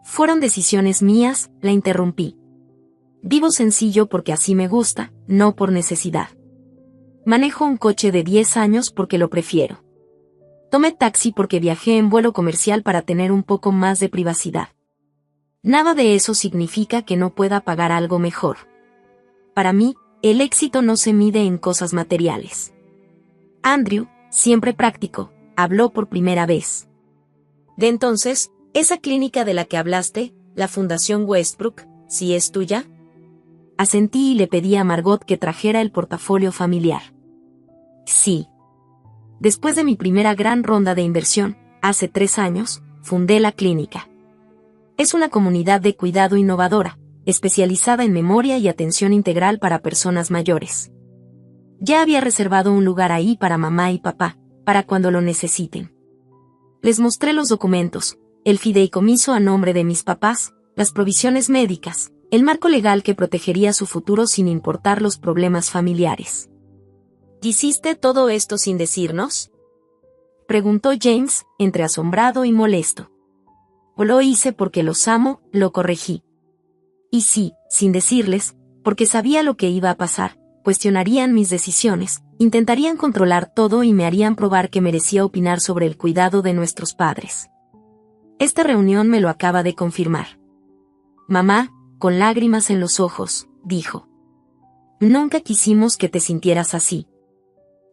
Fueron decisiones mías, la interrumpí. Vivo sencillo porque así me gusta, no por necesidad. Manejo un coche de 10 años porque lo prefiero. Tomé taxi porque viajé en vuelo comercial para tener un poco más de privacidad. Nada de eso significa que no pueda pagar algo mejor. Para mí, el éxito no se mide en cosas materiales. Andrew, siempre práctico, habló por primera vez. De entonces, esa clínica de la que hablaste, la Fundación Westbrook, ¿sí es tuya? Asentí y le pedí a Margot que trajera el portafolio familiar. Sí. Después de mi primera gran ronda de inversión, hace 3 años, fundé la clínica. Es una comunidad de cuidado innovadora, especializada en memoria y atención integral para personas mayores. Ya había reservado un lugar ahí para mamá y papá, para cuando lo necesiten. Les mostré los documentos, el fideicomiso a nombre de mis papás, las provisiones médicas, el marco legal que protegería su futuro sin importar los problemas familiares. ¿Hiciste todo esto sin decirnos?, preguntó James, entre asombrado y molesto. O lo hice porque los amo, lo corregí. Y sí, sin decirles, porque sabía lo que iba a pasar, cuestionarían mis decisiones, intentarían controlar todo y me harían probar que merecía opinar sobre el cuidado de nuestros padres. Esta reunión me lo acaba de confirmar. Mamá, con lágrimas en los ojos, dijo. Nunca quisimos que te sintieras así.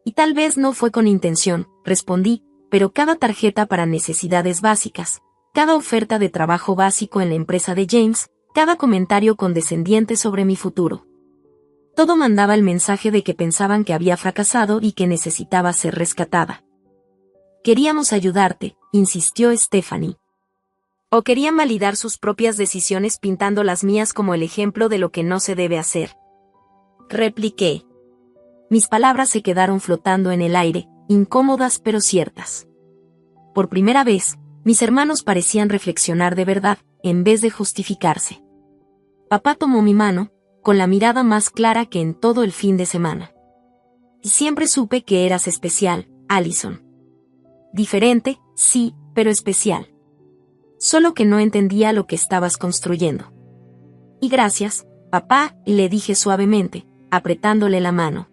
Y tal vez no fue con intención, respondí, pero cada tarjeta para necesidades básicas, cada oferta de trabajo básico en la empresa de James, cada comentario condescendiente sobre mi futuro. Todo mandaba el mensaje de que pensaban que había fracasado y que necesitaba ser rescatada. Queríamos ayudarte, insistió Stephanie. O querían validar sus propias decisiones pintando las mías como el ejemplo de lo que no se debe hacer. Repliqué. Mis palabras se quedaron flotando en el aire, incómodas pero ciertas. Por primera vez, mis hermanos parecían reflexionar de verdad, en vez de justificarse. Papá tomó mi mano, con la mirada más clara que en todo el fin de semana. Y siempre supe que eras especial, Allison. Diferente, sí, pero especial. Solo que no entendía lo que estabas construyendo. Y gracias, papá, le dije suavemente, apretándole la mano.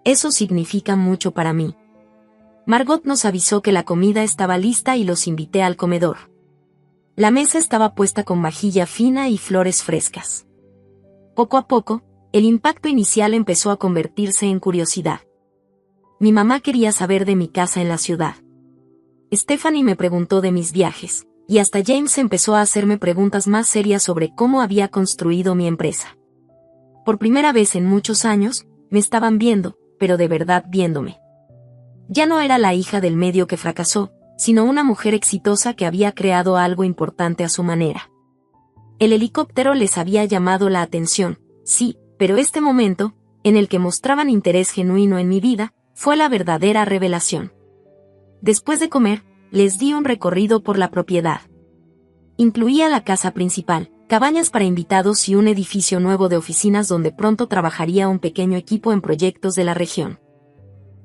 Eso significa mucho para mí. Margot nos avisó que la comida estaba lista y los invité al comedor. La mesa estaba puesta con vajilla fina y flores frescas. Poco a poco, el impacto inicial empezó a convertirse en curiosidad. Mi mamá quería saber de mi casa en la ciudad. Stephanie me preguntó de mis viajes, y hasta James empezó a hacerme preguntas más serias sobre cómo había construido mi empresa. Por primera vez en muchos años, me estaban viendo, pero de verdad viéndome. Ya no era la hija del medio que fracasó, sino una mujer exitosa que había creado algo importante a su manera. El helicóptero les había llamado la atención, sí, pero este momento, en el que mostraban interés genuino en mi vida, fue la verdadera revelación. Después de comer, les di un recorrido por la propiedad. Incluía la casa principal, cabañas para invitados y un edificio nuevo de oficinas donde pronto trabajaría un pequeño equipo en proyectos de la región.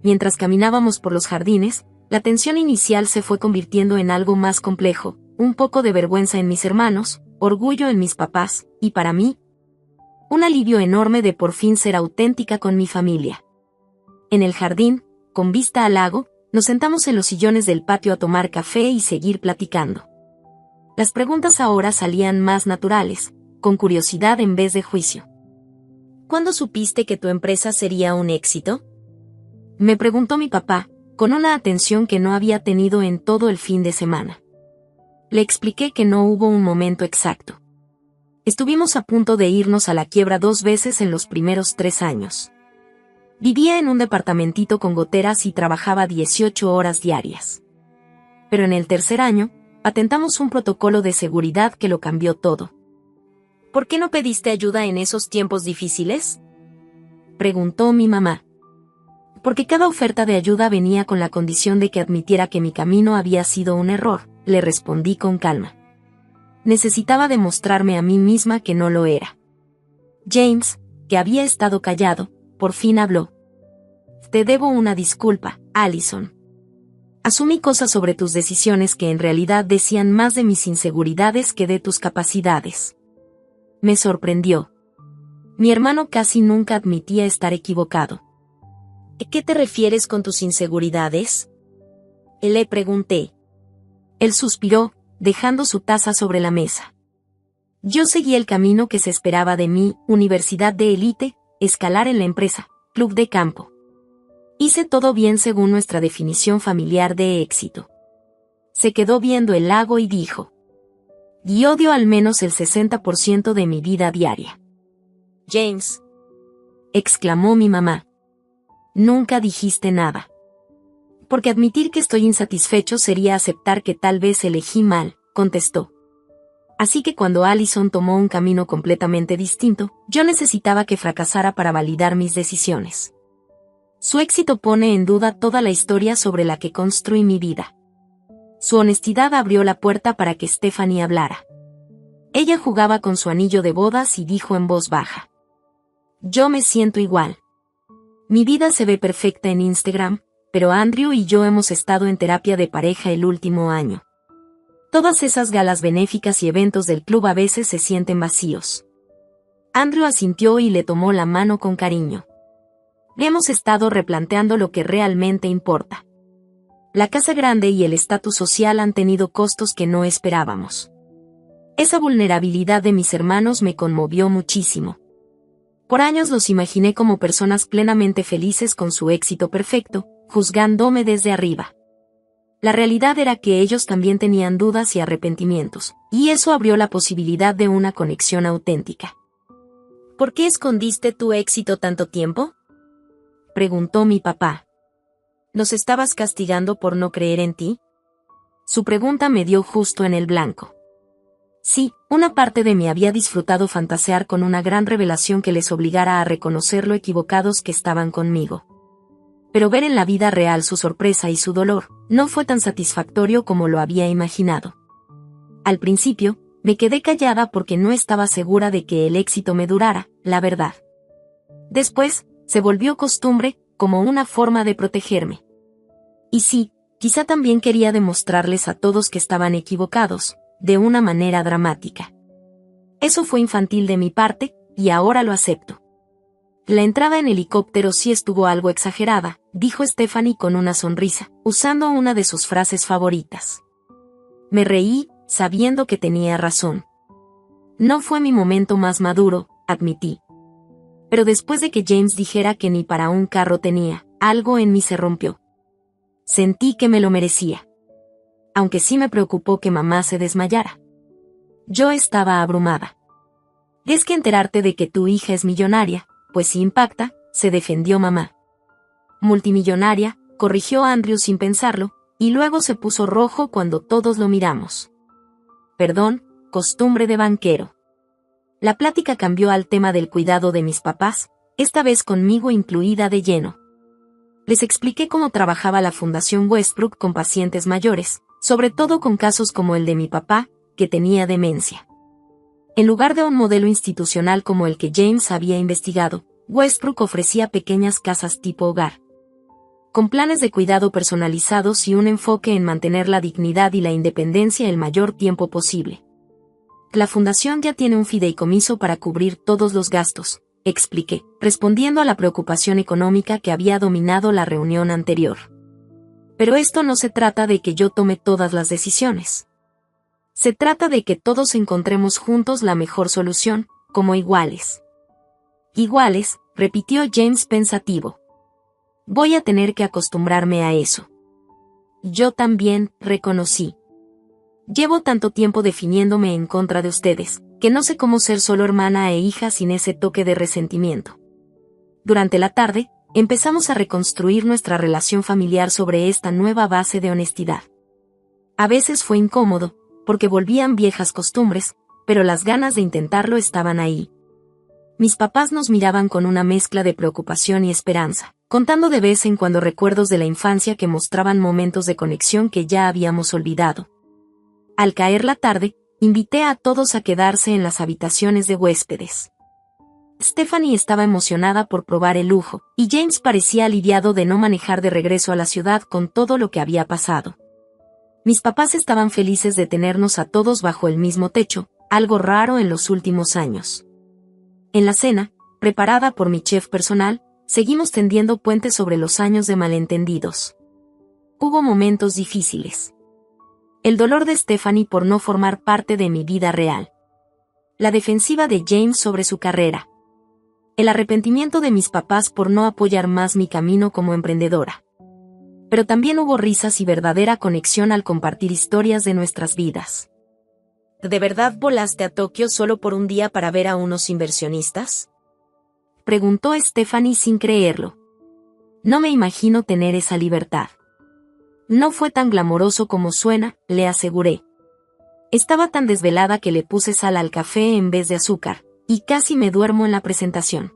Mientras caminábamos por los jardines, la tensión inicial se fue convirtiendo en algo más complejo, un poco de vergüenza en mis hermanos, orgullo en mis papás, y para mí, un alivio enorme de por fin ser auténtica con mi familia. En el jardín, con vista al lago, nos sentamos en los sillones del patio a tomar café y seguir platicando. Las preguntas ahora salían más naturales, con curiosidad en vez de juicio. ¿Cuándo supiste que tu empresa sería un éxito?, me preguntó mi papá, con una atención que no había tenido en todo el fin de semana. Le expliqué que no hubo un momento exacto. Estuvimos a punto de irnos a la quiebra 2 veces en los primeros 3 años. Vivía en un departamentito con goteras y trabajaba 18 horas diarias. Pero en el 3er año, patentamos un protocolo de seguridad que lo cambió todo. ¿Por qué no pediste ayuda en esos tiempos difíciles?, preguntó mi mamá. Porque cada oferta de ayuda venía con la condición de que admitiera que mi camino había sido un error, le respondí con calma. Necesitaba demostrarme a mí misma que no lo era. James, que había estado callado, por fin habló. Te debo una disculpa, Allison. Asumí cosas sobre tus decisiones que en realidad decían más de mis inseguridades que de tus capacidades. Me sorprendió. Mi hermano casi nunca admitía estar equivocado. ¿A qué te refieres con tus inseguridades?, le pregunté. Él suspiró, dejando su taza sobre la mesa. Yo seguí el camino que se esperaba de mí, universidad de élite, escalar en la empresa, club de campo. Hice todo bien según nuestra definición familiar de éxito. Se quedó viendo el lago y dijo: y odio al menos el 60% de mi vida diaria. James, exclamó mi mamá. Nunca dijiste nada. Porque admitir que estoy insatisfecho sería aceptar que tal vez elegí mal, contestó. Así que cuando Allison tomó un camino completamente distinto, yo necesitaba que fracasara para validar mis decisiones. Su éxito pone en duda toda la historia sobre la que construí mi vida. Su honestidad abrió la puerta para que Stephanie hablara. Ella jugaba con su anillo de bodas y dijo en voz baja: yo me siento igual. Mi vida se ve perfecta en Instagram, pero Andrew y yo hemos estado en terapia de pareja el último año. Todas esas galas benéficas y eventos del club a veces se sienten vacíos. Andrew asintió y le tomó la mano con cariño. Hemos estado replanteando lo que realmente importa. La casa grande y el estatus social han tenido costos que no esperábamos. Esa vulnerabilidad de mis hermanos me conmovió muchísimo. Por años los imaginé como personas plenamente felices con su éxito perfecto, juzgándome desde arriba. La realidad era que ellos también tenían dudas y arrepentimientos, y eso abrió la posibilidad de una conexión auténtica. ¿Por qué escondiste tu éxito tanto tiempo?, preguntó mi papá. ¿Nos estabas castigando por no creer en ti? Su pregunta me dio justo en el blanco. Sí, una parte de mí había disfrutado fantasear con una gran revelación que les obligara a reconocer lo equivocados que estaban conmigo. Pero ver en la vida real su sorpresa y su dolor no fue tan satisfactorio como lo había imaginado. Al principio, me quedé callada porque no estaba segura de que el éxito me durara, la verdad. Después, se volvió costumbre, como una forma de protegerme. Y sí, quizá también quería demostrarles a todos que estaban equivocados, de una manera dramática. Eso fue infantil de mi parte, y ahora lo acepto. La entrada en helicóptero sí estuvo algo exagerada, dijo Stephanie con una sonrisa, usando una de sus frases favoritas. Me reí, sabiendo que tenía razón. No fue mi momento más maduro, admití. Pero después de que James dijera que ni para un carro tenía, algo en mí se rompió. Sentí que me lo merecía. Aunque sí me preocupó que mamá se desmayara. Yo estaba abrumada. Es que enterarte de que tu hija es millonaria, pues sí impacta, se defendió mamá. Multimillonaria, corrigió Andrew sin pensarlo, y luego se puso rojo cuando todos lo miramos. Perdón, costumbre de banquero. La plática cambió al tema del cuidado de mis papás, esta vez conmigo incluida de lleno. Les expliqué cómo trabajaba la Fundación Westbrook con pacientes mayores, sobre todo con casos como el de mi papá, que tenía demencia. En lugar de un modelo institucional como el que James había investigado, Westbrook ofrecía pequeñas casas tipo hogar, con planes de cuidado personalizados y un enfoque en mantener la dignidad y la independencia el mayor tiempo posible. La fundación ya tiene un fideicomiso para cubrir todos los gastos, expliqué, respondiendo a la preocupación económica que había dominado la reunión anterior. Pero esto no se trata de que yo tome todas las decisiones. Se trata de que todos encontremos juntos la mejor solución, como iguales. Iguales, repitió James pensativo. Voy a tener que acostumbrarme a eso. Yo también, reconocí. Llevo tanto tiempo definiéndome en contra de ustedes, que no sé cómo ser solo hermana e hija sin ese toque de resentimiento. Durante la tarde, empezamos a reconstruir nuestra relación familiar sobre esta nueva base de honestidad. A veces fue incómodo, porque volvían viejas costumbres, pero las ganas de intentarlo estaban ahí. Mis papás nos miraban con una mezcla de preocupación y esperanza, contando de vez en cuando recuerdos de la infancia que mostraban momentos de conexión que ya habíamos olvidado. Al caer la tarde, invité a todos a quedarse en las habitaciones de huéspedes. Stephanie estaba emocionada por probar el lujo, y James parecía aliviado de no manejar de regreso a la ciudad con todo lo que había pasado. Mis papás estaban felices de tenernos a todos bajo el mismo techo, algo raro en los últimos años. En la cena, preparada por mi chef personal, seguimos tendiendo puentes sobre los años de malentendidos. Hubo momentos difíciles. El dolor de Stephanie por no formar parte de mi vida real. La defensiva de James sobre su carrera. El arrepentimiento de mis papás por no apoyar más mi camino como emprendedora. Pero también hubo risas y verdadera conexión al compartir historias de nuestras vidas. ¿De verdad volaste a Tokio solo por un día para ver a unos inversionistas? Preguntó Stephanie sin creerlo. No me imagino tener esa libertad. No fue tan glamoroso como suena, le aseguré. Estaba tan desvelada que le puse sal al café en vez de azúcar, y casi me duermo en la presentación.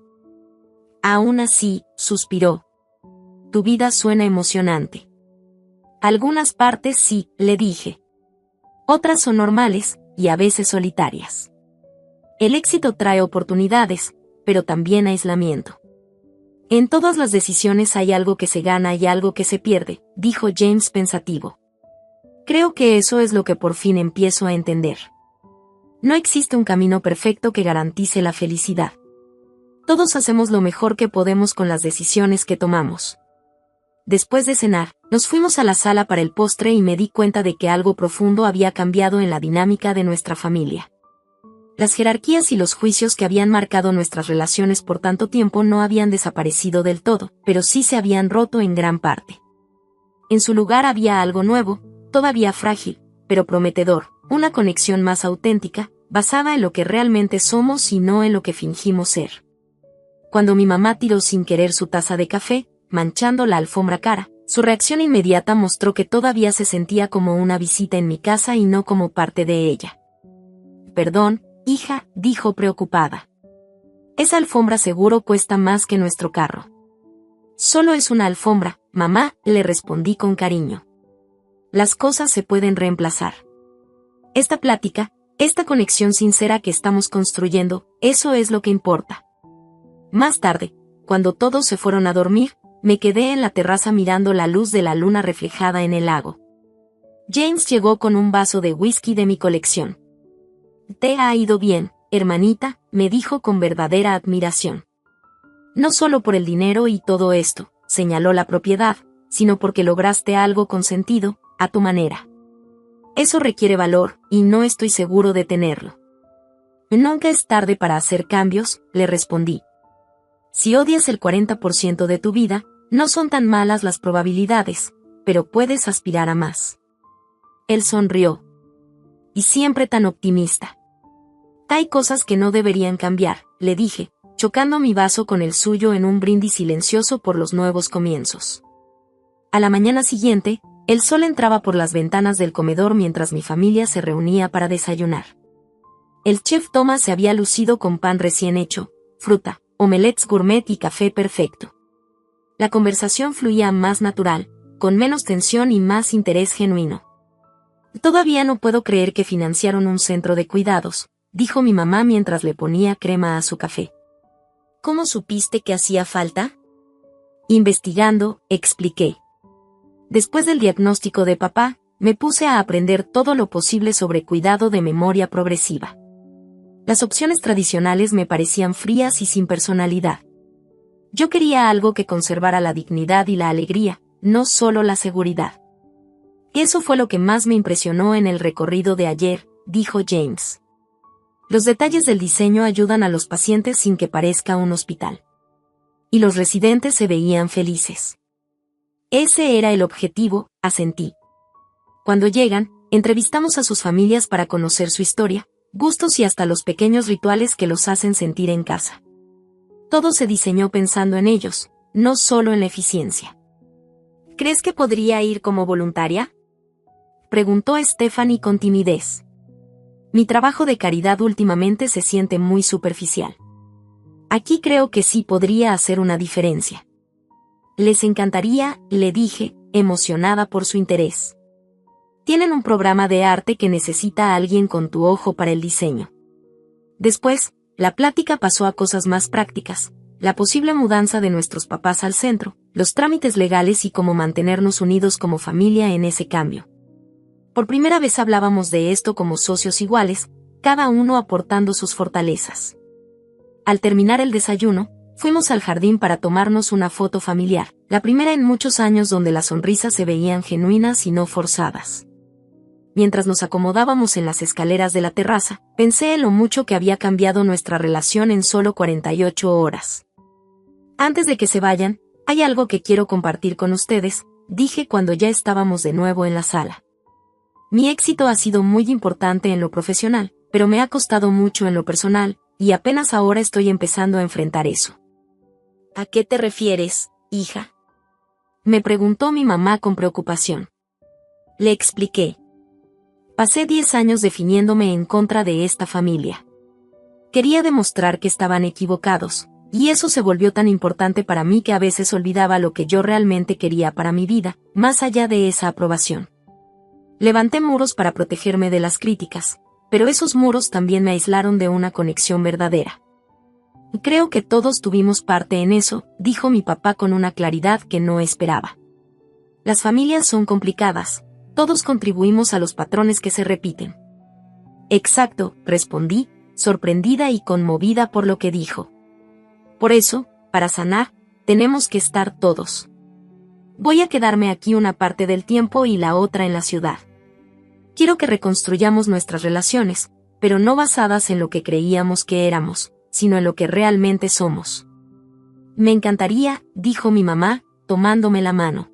Aún así, suspiró. Tu vida suena emocionante. Algunas partes sí, le dije. Otras son normales, y a veces solitarias. El éxito trae oportunidades, pero también aislamiento. En todas las decisiones hay algo que se gana y algo que se pierde, dijo James pensativo. Creo que eso es lo que por fin empiezo a entender. No existe un camino perfecto que garantice la felicidad. Todos hacemos lo mejor que podemos con las decisiones que tomamos. Después de cenar, nos fuimos a la sala para el postre y me di cuenta de que algo profundo había cambiado en la dinámica de nuestra familia. Las jerarquías y los juicios que habían marcado nuestras relaciones por tanto tiempo no habían desaparecido del todo, pero sí se habían roto en gran parte. En su lugar había algo nuevo, todavía frágil, pero prometedor, una conexión más auténtica, basada en lo que realmente somos y no en lo que fingimos ser. Cuando mi mamá tiró sin querer su taza de café, manchando la alfombra cara, su reacción inmediata mostró que todavía se sentía como una visita en mi casa y no como parte de ella. Perdón, hija, dijo preocupada. Esa alfombra seguro cuesta más que nuestro carro. Solo es una alfombra, mamá, le respondí con cariño. Las cosas se pueden reemplazar. Esta plática, esta conexión sincera que estamos construyendo, eso es lo que importa. Más tarde, cuando todos se fueron a dormir, me quedé en la terraza mirando la luz de la luna reflejada en el lago. James llegó con un vaso de whisky de mi colección. «Te ha ido bien, hermanita», me dijo con verdadera admiración. «No solo por el dinero y todo esto», señaló la propiedad, «sino porque lograste algo con sentido, a tu manera. Eso requiere valor, y no estoy seguro de tenerlo». «Nunca es tarde para hacer cambios», le respondí. «Si odias el 40% de tu vida, no son tan malas las probabilidades, pero puedes aspirar a más». Él sonrió. «Y siempre tan optimista». «Hay cosas que no deberían cambiar», le dije, chocando mi vaso con el suyo en un brindis silencioso por los nuevos comienzos. A la mañana siguiente, el sol entraba por las ventanas del comedor mientras mi familia se reunía para desayunar. El chef Thomas se había lucido con pan recién hecho, fruta, omelets gourmet y café perfecto. La conversación fluía más natural, con menos tensión y más interés genuino. «Todavía no puedo creer que financiaron un centro de cuidados», dijo mi mamá mientras le ponía crema a su café. «¿Cómo supiste que hacía falta?» «Investigando», expliqué. Después del diagnóstico de papá, me puse a aprender todo lo posible sobre cuidado de memoria progresiva. Las opciones tradicionales me parecían frías y sin personalidad. Yo quería algo que conservara la dignidad y la alegría, no solo la seguridad. «Eso fue lo que más me impresionó en el recorrido de ayer», dijo James. «Los detalles del diseño ayudan a los pacientes sin que parezca un hospital. Y los residentes se veían felices». «Ese era el objetivo», asentí. «Cuando llegan, entrevistamos a sus familias para conocer su historia, gustos y hasta los pequeños rituales que los hacen sentir en casa. Todo se diseñó pensando en ellos, no solo en la eficiencia». «¿Crees que podría ir como voluntaria?», preguntó Stephanie con timidez. «Mi trabajo de caridad últimamente se siente muy superficial. Aquí creo que sí podría hacer una diferencia». «Les encantaría», le dije, emocionada por su interés. «Tienen un programa de arte que necesita a alguien con tu ojo para el diseño». Después, la plática pasó a cosas más prácticas, la posible mudanza de nuestros papás al centro, los trámites legales y cómo mantenernos unidos como familia en ese cambio. Por primera vez hablábamos de esto como socios iguales, cada uno aportando sus fortalezas. Al terminar el desayuno, fuimos al jardín para tomarnos una foto familiar, la primera en muchos años donde las sonrisas se veían genuinas y no forzadas. Mientras nos acomodábamos en las escaleras de la terraza, pensé en lo mucho que había cambiado nuestra relación en solo 48 horas. «Antes de que se vayan, hay algo que quiero compartir con ustedes», dije cuando ya estábamos de nuevo en la sala. «Mi éxito ha sido muy importante en lo profesional, pero me ha costado mucho en lo personal, y apenas ahora estoy empezando a enfrentar eso». «¿A qué te refieres, hija?», me preguntó mi mamá con preocupación. Le expliqué. «Pasé 10 años definiéndome en contra de esta familia. Quería demostrar que estaban equivocados, y eso se volvió tan importante para mí que a veces olvidaba lo que yo realmente quería para mi vida, más allá de esa aprobación. Levanté muros para protegerme de las críticas, pero esos muros también me aislaron de una conexión verdadera. Creo que todos tuvimos parte en eso», dijo mi papá con una claridad que no esperaba. «Las familias son complicadas, todos contribuimos a los patrones que se repiten». «Exacto», respondí, sorprendida y conmovida por lo que dijo. «Por eso, para sanar, tenemos que estar todos. Voy a quedarme aquí una parte del tiempo y la otra en la ciudad. Quiero que reconstruyamos nuestras relaciones, pero no basadas en lo que creíamos que éramos, sino en lo que realmente somos». «Me encantaría», dijo mi mamá, tomándome la mano.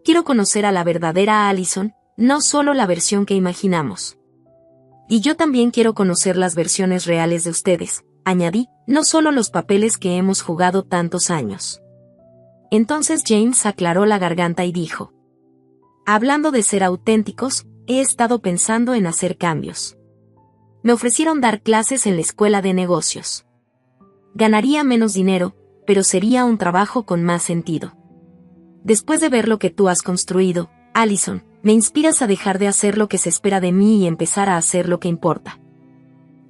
«Quiero conocer a la verdadera Allison, no solo la versión que imaginamos». «Y yo también quiero conocer las versiones reales de ustedes», añadí, «no solo los papeles que hemos jugado tantos años». Entonces James aclaró la garganta y dijo: «Hablando de ser auténticos, he estado pensando en hacer cambios. Me ofrecieron dar clases en la escuela de negocios. Ganaría menos dinero, pero sería un trabajo con más sentido. Después de ver lo que tú has construido, Allison, me inspiras a dejar de hacer lo que se espera de mí y empezar a hacer lo que importa.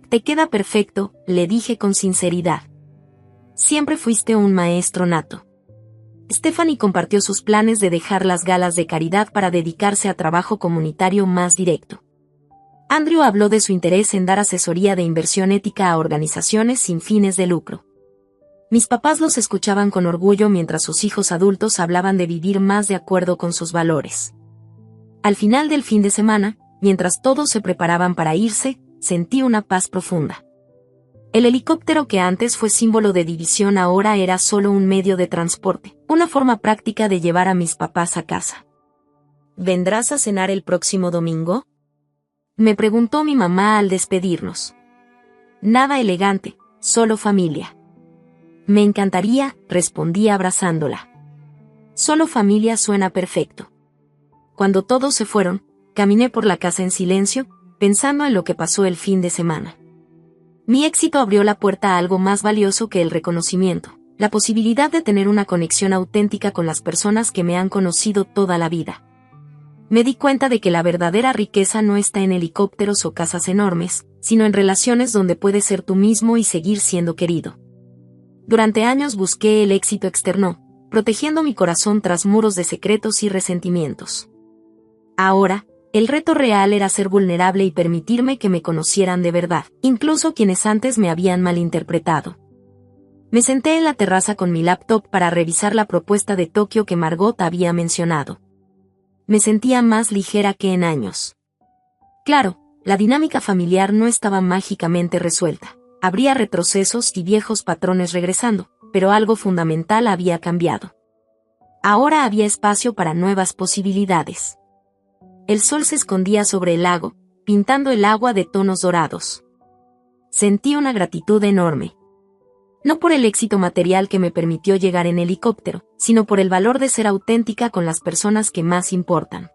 Te queda perfecto, le dije con sinceridad. Siempre fuiste un maestro nato. Stephanie compartió sus planes de dejar las galas de caridad para dedicarse a trabajo comunitario más directo. Andrew habló de su interés en dar asesoría de inversión ética a organizaciones sin fines de lucro. Mis papás los escuchaban con orgullo mientras sus hijos adultos hablaban de vivir más de acuerdo con sus valores. Al final del fin de semana, mientras todos se preparaban para irse, sentí una paz profunda. El helicóptero que antes fue símbolo de división ahora era solo un medio de transporte, una forma práctica de llevar a mis papás a casa. ¿Vendrás a cenar el próximo domingo?, me preguntó mi mamá al despedirnos. Nada elegante, solo familia. Me encantaría, respondí abrazándola. Solo familia suena perfecto. Cuando todos se fueron, caminé por la casa en silencio, pensando en lo que pasó el fin de semana. Mi éxito abrió la puerta a algo más valioso que el reconocimiento, la posibilidad de tener una conexión auténtica con las personas que me han conocido toda la vida. Me di cuenta de que la verdadera riqueza no está en helicópteros o casas enormes, sino en relaciones donde puedes ser tú mismo y seguir siendo querido. Durante años busqué el éxito externo, protegiendo mi corazón tras muros de secretos y resentimientos. Ahora, el reto real era ser vulnerable y permitirme que me conocieran de verdad, incluso quienes antes me habían malinterpretado. Me senté en la terraza con mi laptop para revisar la propuesta de Tokio que Margot había mencionado. Me sentía más ligera que en años. Claro, la dinámica familiar no estaba mágicamente resuelta. Habría retrocesos y viejos patrones regresando, pero algo fundamental había cambiado. Ahora había espacio para nuevas posibilidades. El sol se escondía sobre el lago, pintando el agua de tonos dorados. Sentí una gratitud enorme. No por el éxito material que me permitió llegar en helicóptero, sino por el valor de ser auténtica con las personas que más importan.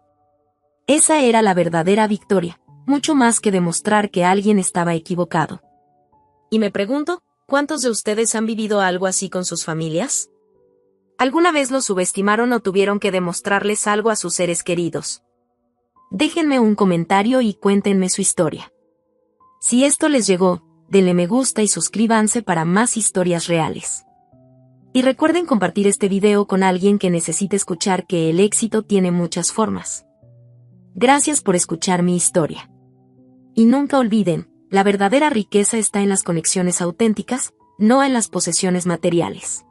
Esa era la verdadera victoria, mucho más que demostrar que alguien estaba equivocado. Y me pregunto, ¿cuántos de ustedes han vivido algo así con sus familias? ¿Alguna vez los subestimaron o tuvieron que demostrarles algo a sus seres queridos? Déjenme un comentario y cuéntenme su historia. Si esto les llegó, denle me gusta y suscríbanse para más historias reales. Y recuerden compartir este video con alguien que necesite escuchar que el éxito tiene muchas formas. Gracias por escuchar mi historia. Y nunca olviden, la verdadera riqueza está en las conexiones auténticas, no en las posesiones materiales.